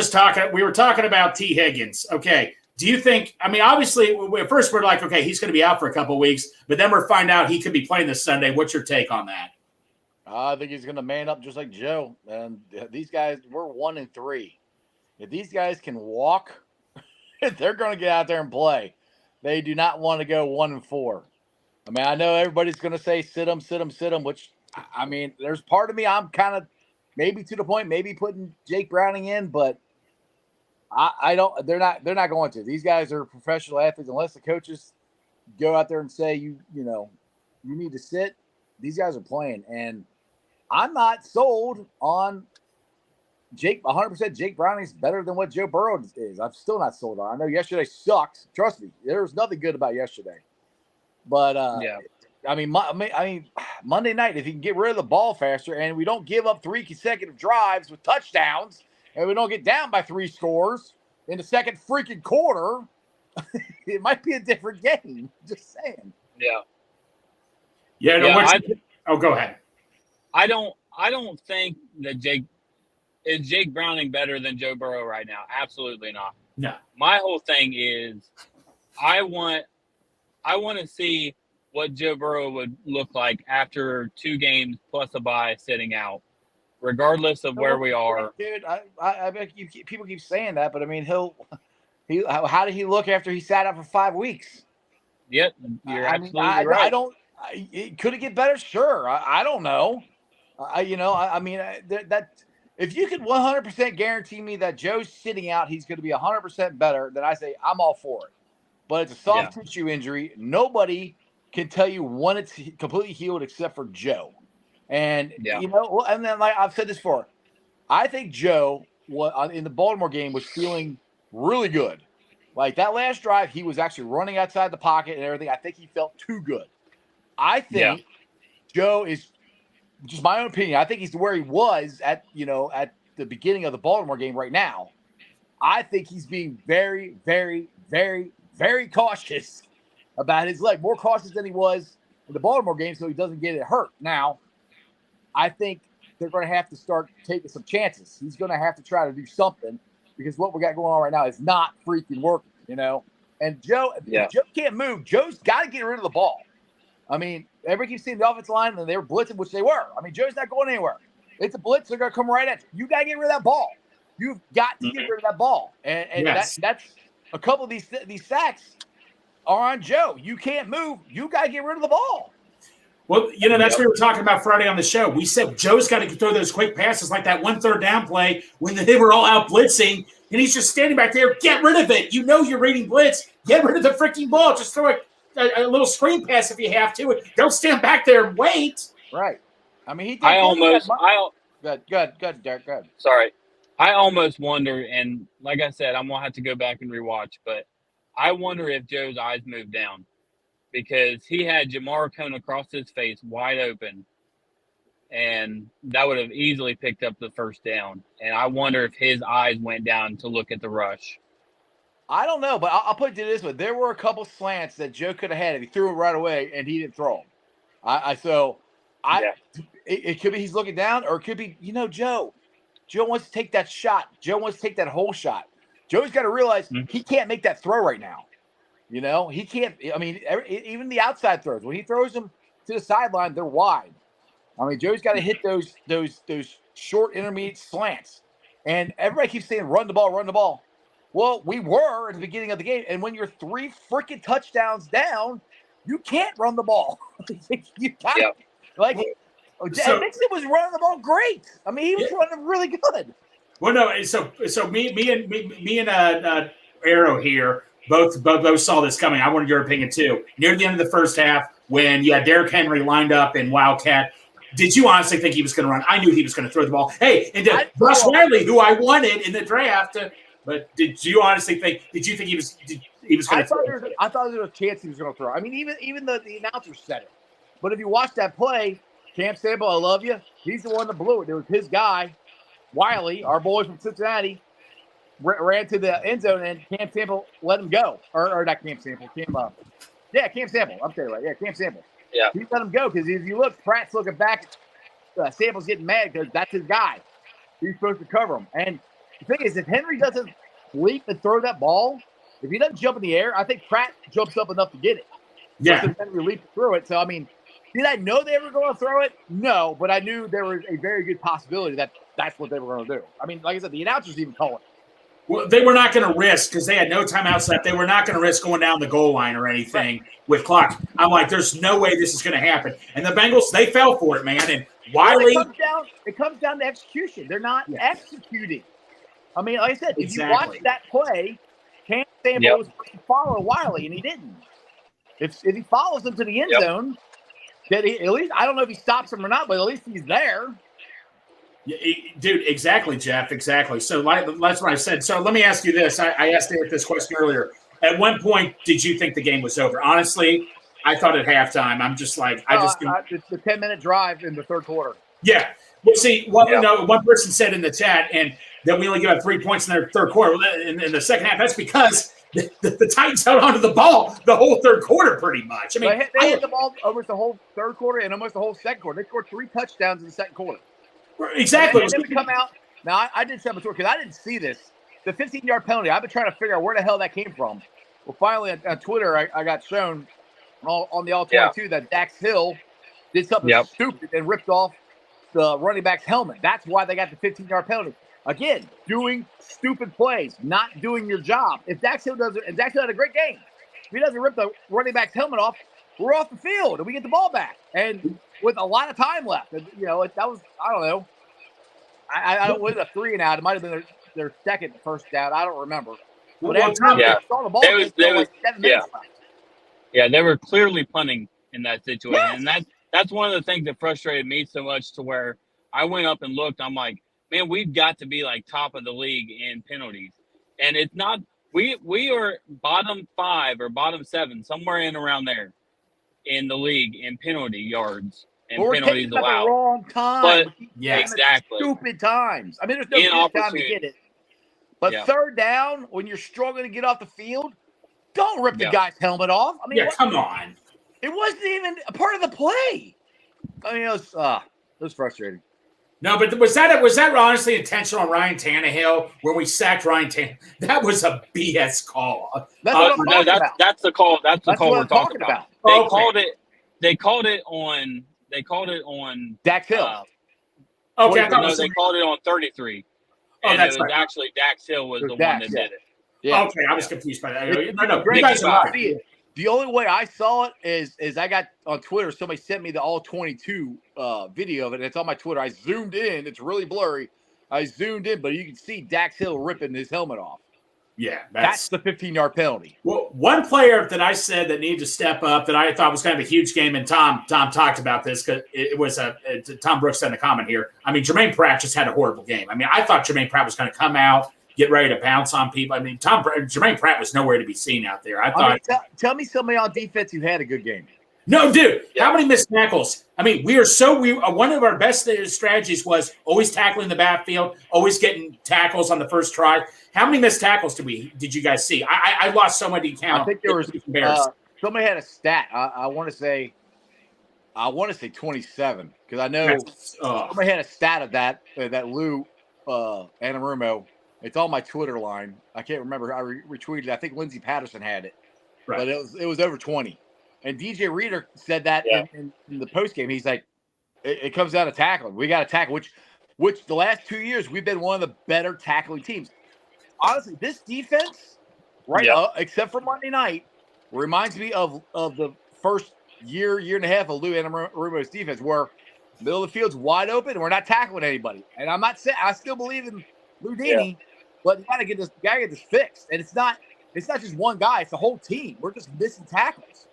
talking about T. Higgins. Okay. Do you think, I mean, obviously, at first we're like, okay, he's going to be out for a couple of weeks, but then we're find out he could be playing this Sunday. What's your take on that? I think he's going to man up just like Joe. And these guys, we're 1-3. If these guys can walk, they're going to get out there and play. They do not want to go 1-4. I mean, I know everybody's going to say sit them, which, I mean, there's part of me, I'm kind of maybe to the point, maybe putting Jake Browning in, but I don't. They're not going to. These guys are professional athletes. Unless the coaches go out there and say you need to sit. These guys are playing, and I'm not sold on Jake. 100%. Jake Browning's better than what Joe Burrow is. I'm still not sold on. I know yesterday sucked. Trust me, there was nothing good about yesterday. But yeah. I mean, Monday night, if you can get rid of the ball faster, and we don't give up 3 consecutive drives with touchdowns. And we don't get down by 3 scores in the second freaking quarter, it might be a different game. Just saying. Yeah. Yeah. No, go ahead. I don't think that Jake Browning better than Joe Burrow right now. Absolutely not. No. My whole thing is I want to see what Joe Burrow would look like after 2 games plus a bye sitting out. Regardless of where we are, dude. I bet people keep saying that, but I mean, how did he look after he sat out for 5 weeks? Yep, you're absolutely right. Could it get better? Sure, I don't know. if you could 100% guarantee me that Joe's sitting out, he's going to be 100% better, then I say I'm all for it. But it's a soft tissue injury. Nobody can tell you when it's completely healed except for Joe. And, and then like I've said this before, I think Joe in the Baltimore game was feeling really good. Like that last drive, he was actually running outside the pocket and everything. I think he felt too good. I think Joe is just my own opinion. I think he's where he was at the beginning of the Baltimore game right now. I think he's being very, very, very, very cautious about his leg, more cautious than he was in the Baltimore game, so he doesn't get it hurt. Now, I think they're going to have to start taking some chances. He's going to have to try to do something because what we got going on right now is not freaking working, And Joe, if Joe can't move, Joe's got to get rid of the ball. I mean, everybody keeps seeing the offensive line, and they were blitzing, which they were. I mean, Joe's not going anywhere. It's a blitz. They're going to come right at you. You got to get rid of that ball. You've got to get rid of that ball. And that's a couple of these sacks are on Joe. You can't move. You got to get rid of the ball. Well, that's what we were talking about Friday on the show. We said Joe's got to throw those quick passes like that 1 3rd down play when they were all out blitzing, and he's just standing back there. Get rid of it. You're reading blitz. Get rid of the freaking ball. Just throw a little screen pass if you have to. Don't stand back there and wait. Right. I mean, he did. Good, Derek. Good. Sorry. I almost wonder, and like I said, I'm going to have to go back and rewatch, but I wonder if Joe's eyes moved down because he had Jamar coming across his face wide open, and that would have easily picked up the first down. And I wonder if his eyes went down to look at the rush. I don't know, but I'll put it this way. There were a couple slants that Joe could have had if he threw it right away and he didn't throw them. It could be he's looking down, or it could be, Joe wants to take that shot. Joe wants to take that whole shot. Joe's got to realize he can't make that throw right now. He can't. I mean, even the outside throws, when he throws them to the sideline, they're wide. I mean, Joe's got to hit those short, intermediate slants. And everybody keeps saying, run the ball. Well, we were at the beginning of the game. And when you're 3 freaking touchdowns down, you can't run the ball. You got to. And Mixon was running the ball great. I mean, he was running really good. Well, no, so me and Arrow here both saw this coming. I wanted your opinion too. Near the end of the first half, when Derrick Henry lined up in Wildcat, did you honestly think he was going to run? I knew he was going to throw the ball. Hey, and Russ Riley, who I wanted in the draft, but did you honestly think? Did you think he was going to throw? I thought there was a chance he was going to throw. I mean, even the announcers said it. But if you watch that play, Cam Sample, I love you. He's the one that blew it. It was his guy, Wiley, our boy from Cincinnati, ran to the end zone, and Cam Sample let him go. Or not Cam Sample. Cam Sample. I'm saying right. Yeah, Cam Sample. Yeah. He let him go because if you look, Pratt's looking back. Sample's getting mad because that's his guy. He's supposed to cover him. And the thing is, if Henry doesn't leap and throw that ball, if he doesn't jump in the air, I think Pratt jumps up enough to get it. Yeah. So Henry leaped through it. So, I mean, did I know they were going to throw it? No, but I knew there was a very good possibility that that's what they were going to do. I mean, like I said, the announcers even call it. Well, they were not going to risk because they had no timeouts left. They were not going to risk going down the goal line or anything with clock. I'm like, there's no way this is going to happen. And the Bengals, they fell for it, man. And Wiley, it comes down to execution. They're not executing. I mean, like I said, if you watch that play, Cam Sample was supposed to follow Wiley, and he didn't. If he follows him to the end zone, at least I don't know if he stops him or not, but at least he's there. Yeah, dude, exactly, Jeff, exactly. So that's what I said. So let me ask you this. I asked Eric this question earlier. At one point, did you think the game was over? Honestly, I thought at halftime. I'm just like, it's the 10-minute drive in the third quarter. Yeah. Well, see, one person said in the chat and that we only give up 3 points in the third quarter. In the second half, that's because the Titans held onto the ball the whole third quarter pretty much. I mean, they hit the ball almost the whole third quarter and almost the whole second quarter. They scored 3 touchdowns in the second quarter. Exactly. And then we come out. Now, I did something because I didn't see this. The 15-yard penalty, I've been trying to figure out where the hell that came from. Well, finally, on Twitter, I got shown on the All-22 that Dax Hill did something stupid and ripped off the running back's helmet. That's why they got the 15-yard penalty. Again, doing stupid plays, not doing your job. If Dax Hill does it, and Dax Hill had a great game. If he doesn't rip the running back's helmet off, we're off the field and we get the ball back. And with a lot of time left, that was, I don't know, I don't was a 3 and out. It might have been their second first down. I don't remember. But Well, every time yeah. they saw the ball, They was- they they were like was- 7 minutes left. Yeah, they were clearly punting in that situation. Yes. And that's one of the things that frustrated me so much to where I went up and looked. I'm like, man, we've got to be like top of the league in penalties. And it's not we are bottom 5 or bottom 7, somewhere in around there in the league in penalty yards and But we're penalties taking them at allowed. the wrong time. But- We keep Yeah, taking them at exactly. Stupid times. I mean, there's no good time to Inopportune. get it. But Yeah. third down, when you're struggling to get off the field, don't rip the Yeah. guy's helmet off. I mean, Yeah, come on. it wasn't even a part of the play. I mean, it was frustrating. No, but was that honestly intentional on Ryan Tannehill when we sacked Ryan Tannehill? That was a BS call. That's what I'm No, talking about. that's the call. That's the That's call what we're I'm talking talking about. They Okay. called it. They called it on. They called it on. Dax Hill. Okay, I thought it No, was they called it on 33. Oh, And that's it was right. actually Dax Hill was It was the Dax, one that yeah. did it. Yeah. Okay, I was confused by that. It's No, great you guys to are see right. it. The only way I saw it is I got on Twitter. Somebody sent me the all 22 video of it. And it's on my Twitter. I zoomed in. It's really blurry. I zoomed in, but you can see Dax Hill ripping his helmet off. Yeah, That's the 15-yard penalty. Well, one player that I said that needed to step up that I thought was kind of a huge game, and Tom talked about this because it was Tom Brooks said in a comment here. I mean, Jermaine Pratt just had a horrible game. I mean, I thought Jermaine Pratt was going to come out, get ready to bounce on people. I mean, Jermaine Pratt was nowhere to be seen out there. I thought. Tell me somebody on defense who had a good game. No, dude, how many missed tackles? I mean, one of our best strategies was always tackling the backfield, always getting tackles on the first try. How many missed tackles did you guys see? I lost so many count. I think there was somebody had a stat. I want to say 27 because I know somebody had a stat of that Lou Anarumo. It's on my Twitter line. I can't remember. I retweeted it. I think Lindsey Patterson had it, right. But it was over 20. And DJ Reader said that in the post game. He's like, it comes down to tackling. We got to tackle, which the last 2 years we've been one of the better tackling teams. Honestly, this defense, except for Monday night, reminds me of the first year and a half of Lou Anarumo's defense, where middle of the field's wide open and we're not tackling anybody. And I'm not saying I still believe in Lou Dini, but you gotta get this fixed. And it's not just one guy; it's the whole team. We're just missing tackles.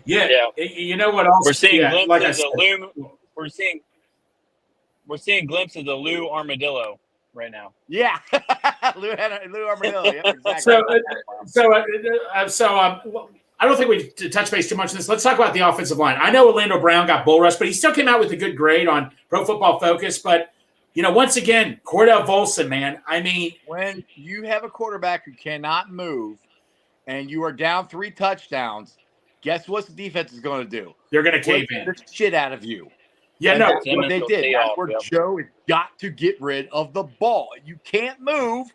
Yeah. You know what else? We're seeing glimpses of Lou. We're seeing glimpses of Lou Armadillo right now. Yeah, Lou Armadillo. Yeah, exactly. I don't think we touch base too much on this. Let's talk about the offensive line. I know Orlando Brown got bull rushed, but he still came out with a good grade on Pro Football Focus. But once again, Cordell Volson, man. I mean, when you have a quarterback who cannot move, and you are down 3 touchdowns, guess what the defense is going to do? They're going to cave in the shit out of you. Yeah, and no, that's what they did. That's where Joe has got to get rid of the ball. You can't move.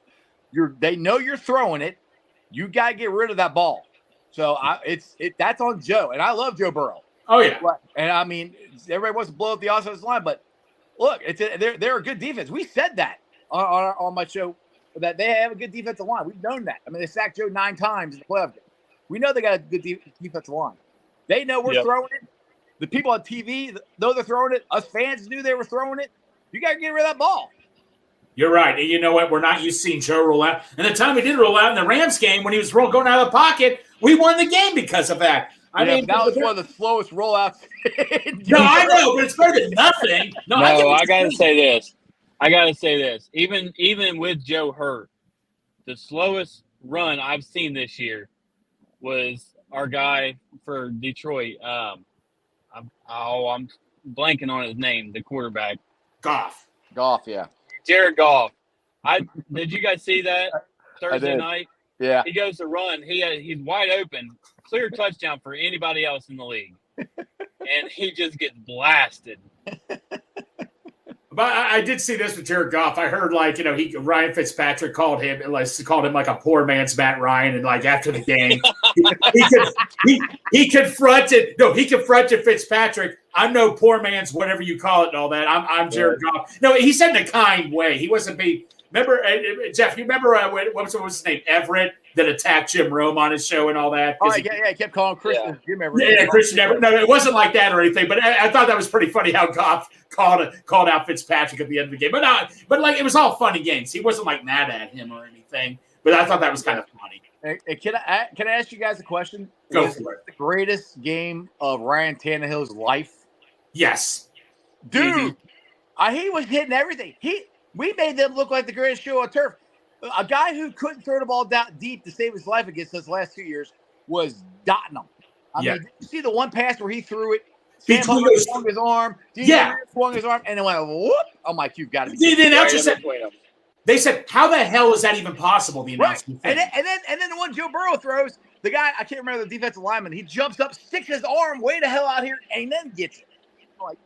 They know you're throwing it. You got to get rid of that ball. So that's on Joe, and I love Joe Burrow. Oh yeah, and I mean everybody wants to blow up the offensive line, but look, they're a good defense. We said that on my show that they have a good defensive line. We've known that. I mean, they sacked Joe 9 times in the playoff game. We know they got a good defensive line. They know we're throwing it. The people on TV know they're throwing it. Us fans knew they were throwing it. You got to get rid of that ball. You're right. And you know what? We're not used to seeing Joe roll out. And the time he did roll out in the Rams game when he was going out of the pocket, we won the game because of that. I mean, that was one of the slowest rollouts. No, I know, but it's better than nothing. No, I gotta say this. Even with Joe hurt, the slowest run I've seen this year was our guy for Detroit. I'm blanking on his name, the quarterback. Goff, yeah. Jared Goff. Did you guys see that Thursday night? Yeah. He goes to run. He's wide open. Clear touchdown for anybody else in the league. And he just gets blasted. But I did see this with Jared Goff. I heard Ryan Fitzpatrick called him like a poor man's Matt Ryan, and like after the game, he confronted Fitzpatrick. I'm no poor man's whatever you call it and all that. I'm Jared Goff. No, he said in a kind way. He wasn't being. Remember, Jeff? You remember what was his name? Everett that attacked Jim Rome on his show and all that. Oh, he kept calling Christian Jim Everett. Yeah, Christian Everett. No, it wasn't like that or anything. But I thought that was pretty funny how Goff called out Fitzpatrick at the end of the game. But like it was all funny games. He wasn't like mad at him or anything. But I thought that was kind of funny. Hey, can I ask you guys a question? Go Is for it. The greatest game of Ryan Tannehill's life? Yes, dude. He was hitting everything. We made them look like the greatest show on turf. A guy who couldn't throw the ball down deep to save his life against us the last 2 years was dotting them. I mean, did you see the one pass where he threw it? Sam Hubbard swung his arm. Swung his arm, and it went whoop. I'm like, you've got to be. The announcer said, they said, how the hell is that even possible? The announcer. Right. And then the one Joe Burrow throws, the guy, I can't remember the defensive lineman, he jumps up, sticks his arm way the hell out here, and then gets it. I'm like,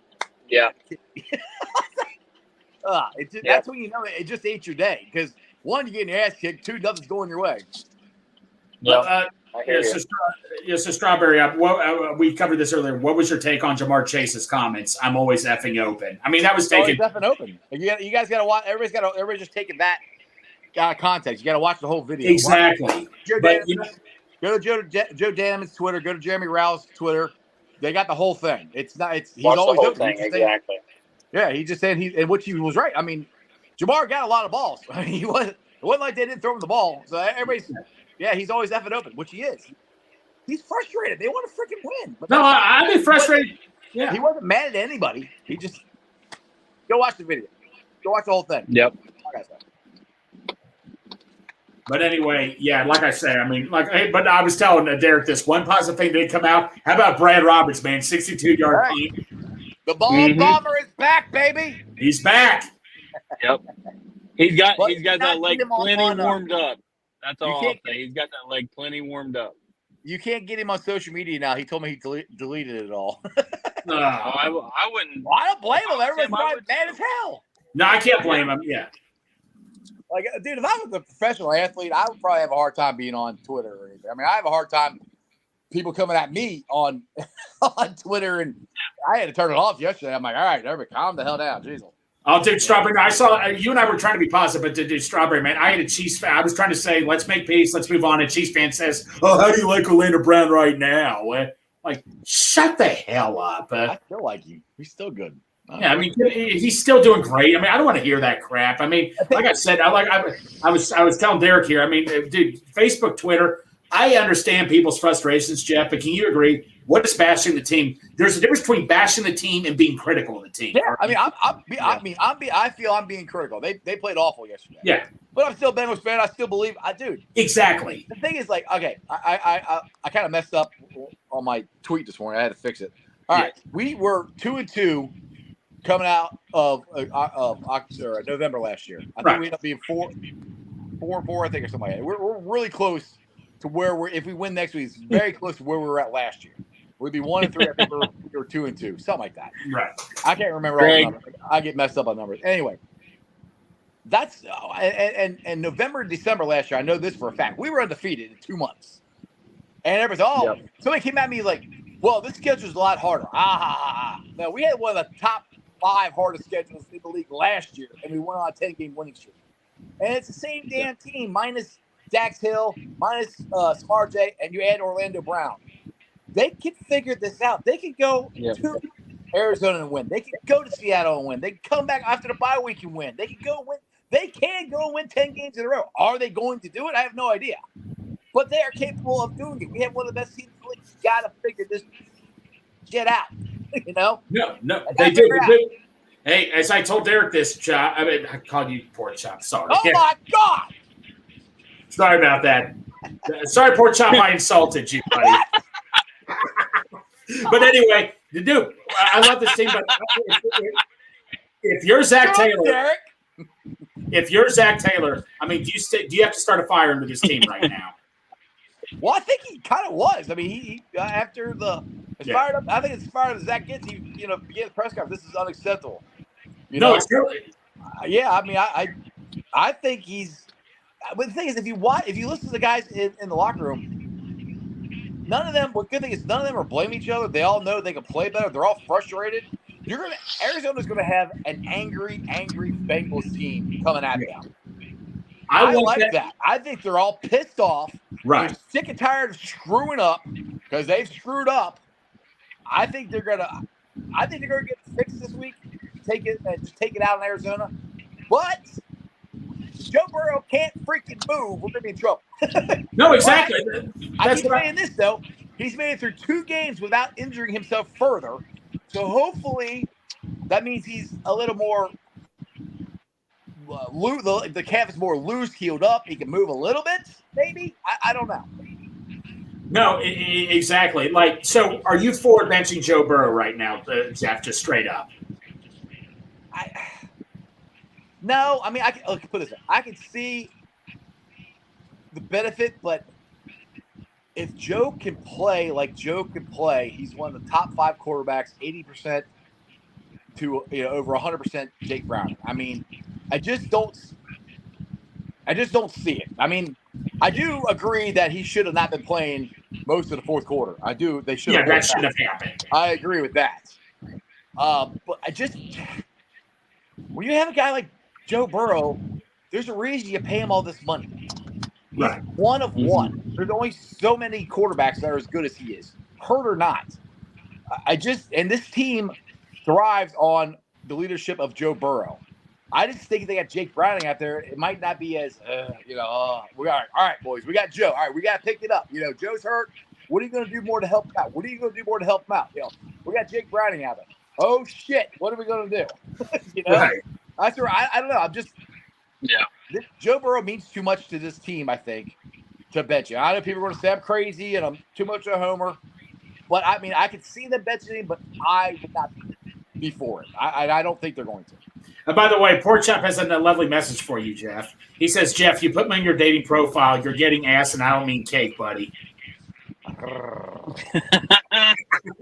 yeah. That's when you know it just ate your day. Because one, you're getting your ass kicked. Two, nothing's going your way. So Strawberry, we covered this earlier. What was your take on Jamar Chase's comments? I'm always effing open. I mean, that was taken. Always effing open. You guys got to watch. Everybody's just taking that out of context. You got to watch the whole video. Exactly. Go to Joe Danneman's Twitter. Go to Jeremy Rouse' Twitter. They got the whole thing. He's always the whole open. thing, exactly. He just said and which he was right. I mean, Jamar got a lot of balls. I mean, it wasn't like they didn't throw him the ball. So everybody's, he's always effing open, which he is. He's frustrated. They want to freaking win. But I've been frustrated. Yeah, he wasn't mad at anybody. He just go watch the video. Go watch the whole thing. Yep. But anyway, like I say, I mean, but I was telling Derek this one positive thing did come out. How about Brad Roberts, man? 62-yard punt. The ball bomber is back, baby. He's back. Yep. He's got that leg plenty warmed up. That's all I'll say. He's got that leg plenty warmed up. You can't get him on social media now. He told me he deleted it all. I wouldn't. Well, I don't blame him. Everybody's probably mad as hell. No, I can't blame him. Yeah. Like, dude, if I was a professional athlete, I would probably have a hard time being on Twitter or anything. I mean, I have a hard time people coming at me on Twitter, and I had to turn it off yesterday. I'm like, all right, everybody, calm the hell down, Jesus. Oh, dude, Strawberry, I saw you and I were trying to be positive, but dude, Strawberry, man, I had a Chiefs fan. I was trying to say, let's make peace, let's move on. A Chiefs fan says, oh, how do you like Orlando Brown right now? Like, shut the hell up. I still like him. He's still good. Yeah, I mean, he's still doing great. I mean, I don't want to hear that crap. I mean, like I said, I was telling Derek here. I mean, dude, Facebook, Twitter. I understand people's frustrations, Jeff, but can you agree? What is bashing the team? There's a difference between bashing the team and being critical of the team. Yeah, I mean, I feel I'm being critical. They played awful yesterday. Yeah, but I'm still a Bengals fan. I still believe I do. Exactly. The thing is, like, okay, I kind of messed up on my tweet this morning. I had to fix it. All right, we were 2-2. Coming out of November last year, I think we ended up being 4-4, I think, or something like that. We're really close to where if we win next week, it's very close to where we were at last year. We'd be 1-3. I think we were 2-2, something like that. Right. I can't remember all the numbers. I get messed up on numbers. Anyway, that's and November and December last year. I know this for a fact. We were undefeated in 2 months, and everything. Somebody came at me like, "Well, this schedule's a lot harder." No, we had one of the top 5 hardest schedules in the league last year, and we went on a 10-game winning streak. And it's the same damn team, minus Dax Hill, minus Smart J, and you add Orlando Brown. They can figure this out. They can go to Arizona and win. They can go to Seattle and win. They can come back after the bye week and win. They can go win. They can go win 10 games in a row. Are they going to do it? I have no idea. But they are capable of doing it. We have one of the best teams in the league. You got to figure this shit out. You know? No, they do. Hey, as I told Derek this, Chop, I called you Pork Chop. Sorry. Oh, my God. Sorry about that. Sorry, Pork Chop, I insulted you, buddy. But anyway, dude, I love this team. But if you're Zach Taylor, I mean, do you have to start a fire under this team right now? Well, I think he kind of was. I mean, he after fired up. I think it's fired up. Zach gets he began the press conference. This is unacceptable. It's really. Yeah, I mean, I think he's. But the thing is, if you listen to the guys in the locker room, none of them. What good thing is none of them are blaming each other. They all know they can play better. They're all frustrated. Arizona's gonna have an angry Bengals team coming at them. I like that. I think they're all pissed off. Right. They're sick and tired of screwing up because they've screwed up. I think they're gonna get it fixed this week. Take it out in Arizona. But Joe Burrow can't freaking move. We're gonna be in trouble. No, exactly. I keep saying this though. He's made it through 2 games without injuring himself further. So hopefully that means he's a little more loose. The calf is more loose, healed up. He can move a little bit, maybe. I don't know. No, exactly. Like, so are you for benching Joe Burrow right now, Jeff, just straight up? No, I mean, I can put this. I can see the benefit, but if Joe can play like Joe can play, he's one of the top 5 quarterbacks, 80% to over 100% Jake Browning. I mean, I just don't see it. I mean, I do agree that he should have not been playing most of the fourth quarter. I do. They should have. Yeah, that should have happened. I agree with that. But when you have a guy like Joe Burrow, there's a reason you pay him all this money. He's one of one. There's only so many quarterbacks that are as good as he is, hurt or not. And this team thrives on the leadership of Joe Burrow. I just think they got Jake Browning out there. It might not be as, we got, all right, boys, we got Joe. All right, we got to pick it up. Joe's hurt. What are you going to do more to help him out? What are you going to do more to help him out? We got Jake Browning out there. Oh, shit. What are we going to do? Right. That's where I don't know. Yeah. Joe Burrow means too much to this team, I think, to bench him. I know people are going to say I'm crazy and I'm too much a homer. But, I mean, I could see them benching him, but I would not be for it. I don't think they're going to. And by the way, Pork Chop has a lovely message for you, Jeff. He says, Jeff, you put me in your dating profile. You're getting ass, and I don't mean cake, buddy. I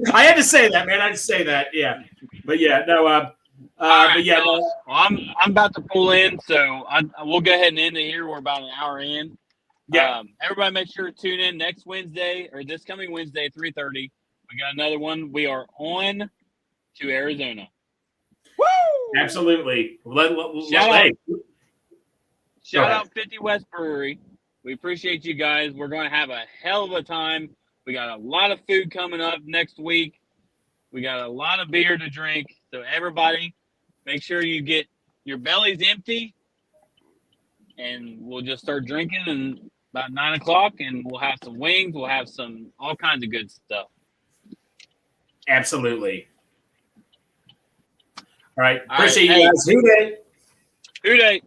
had to say that, man. I had to say that, yeah. But, yeah, no. But, yeah. No. Well, I'm about to pull in, so we'll go ahead and end it here. We're about an hour in. Yeah. Everybody make sure to tune in next Wednesday, or this coming Wednesday, 3:30. We got another one. We are on to Arizona. Woo! Absolutely. Shout out 50 West Brewery. We appreciate you guys. We're going to have a hell of a time. We got a lot of food coming up next week. We got a lot of beer to drink. So everybody, make sure you get your bellies empty. And we'll just start drinking and about 9 o'clock. And we'll have some wings. We'll have all kinds of good stuff. Absolutely. All right. Appreciate you guys. Who day?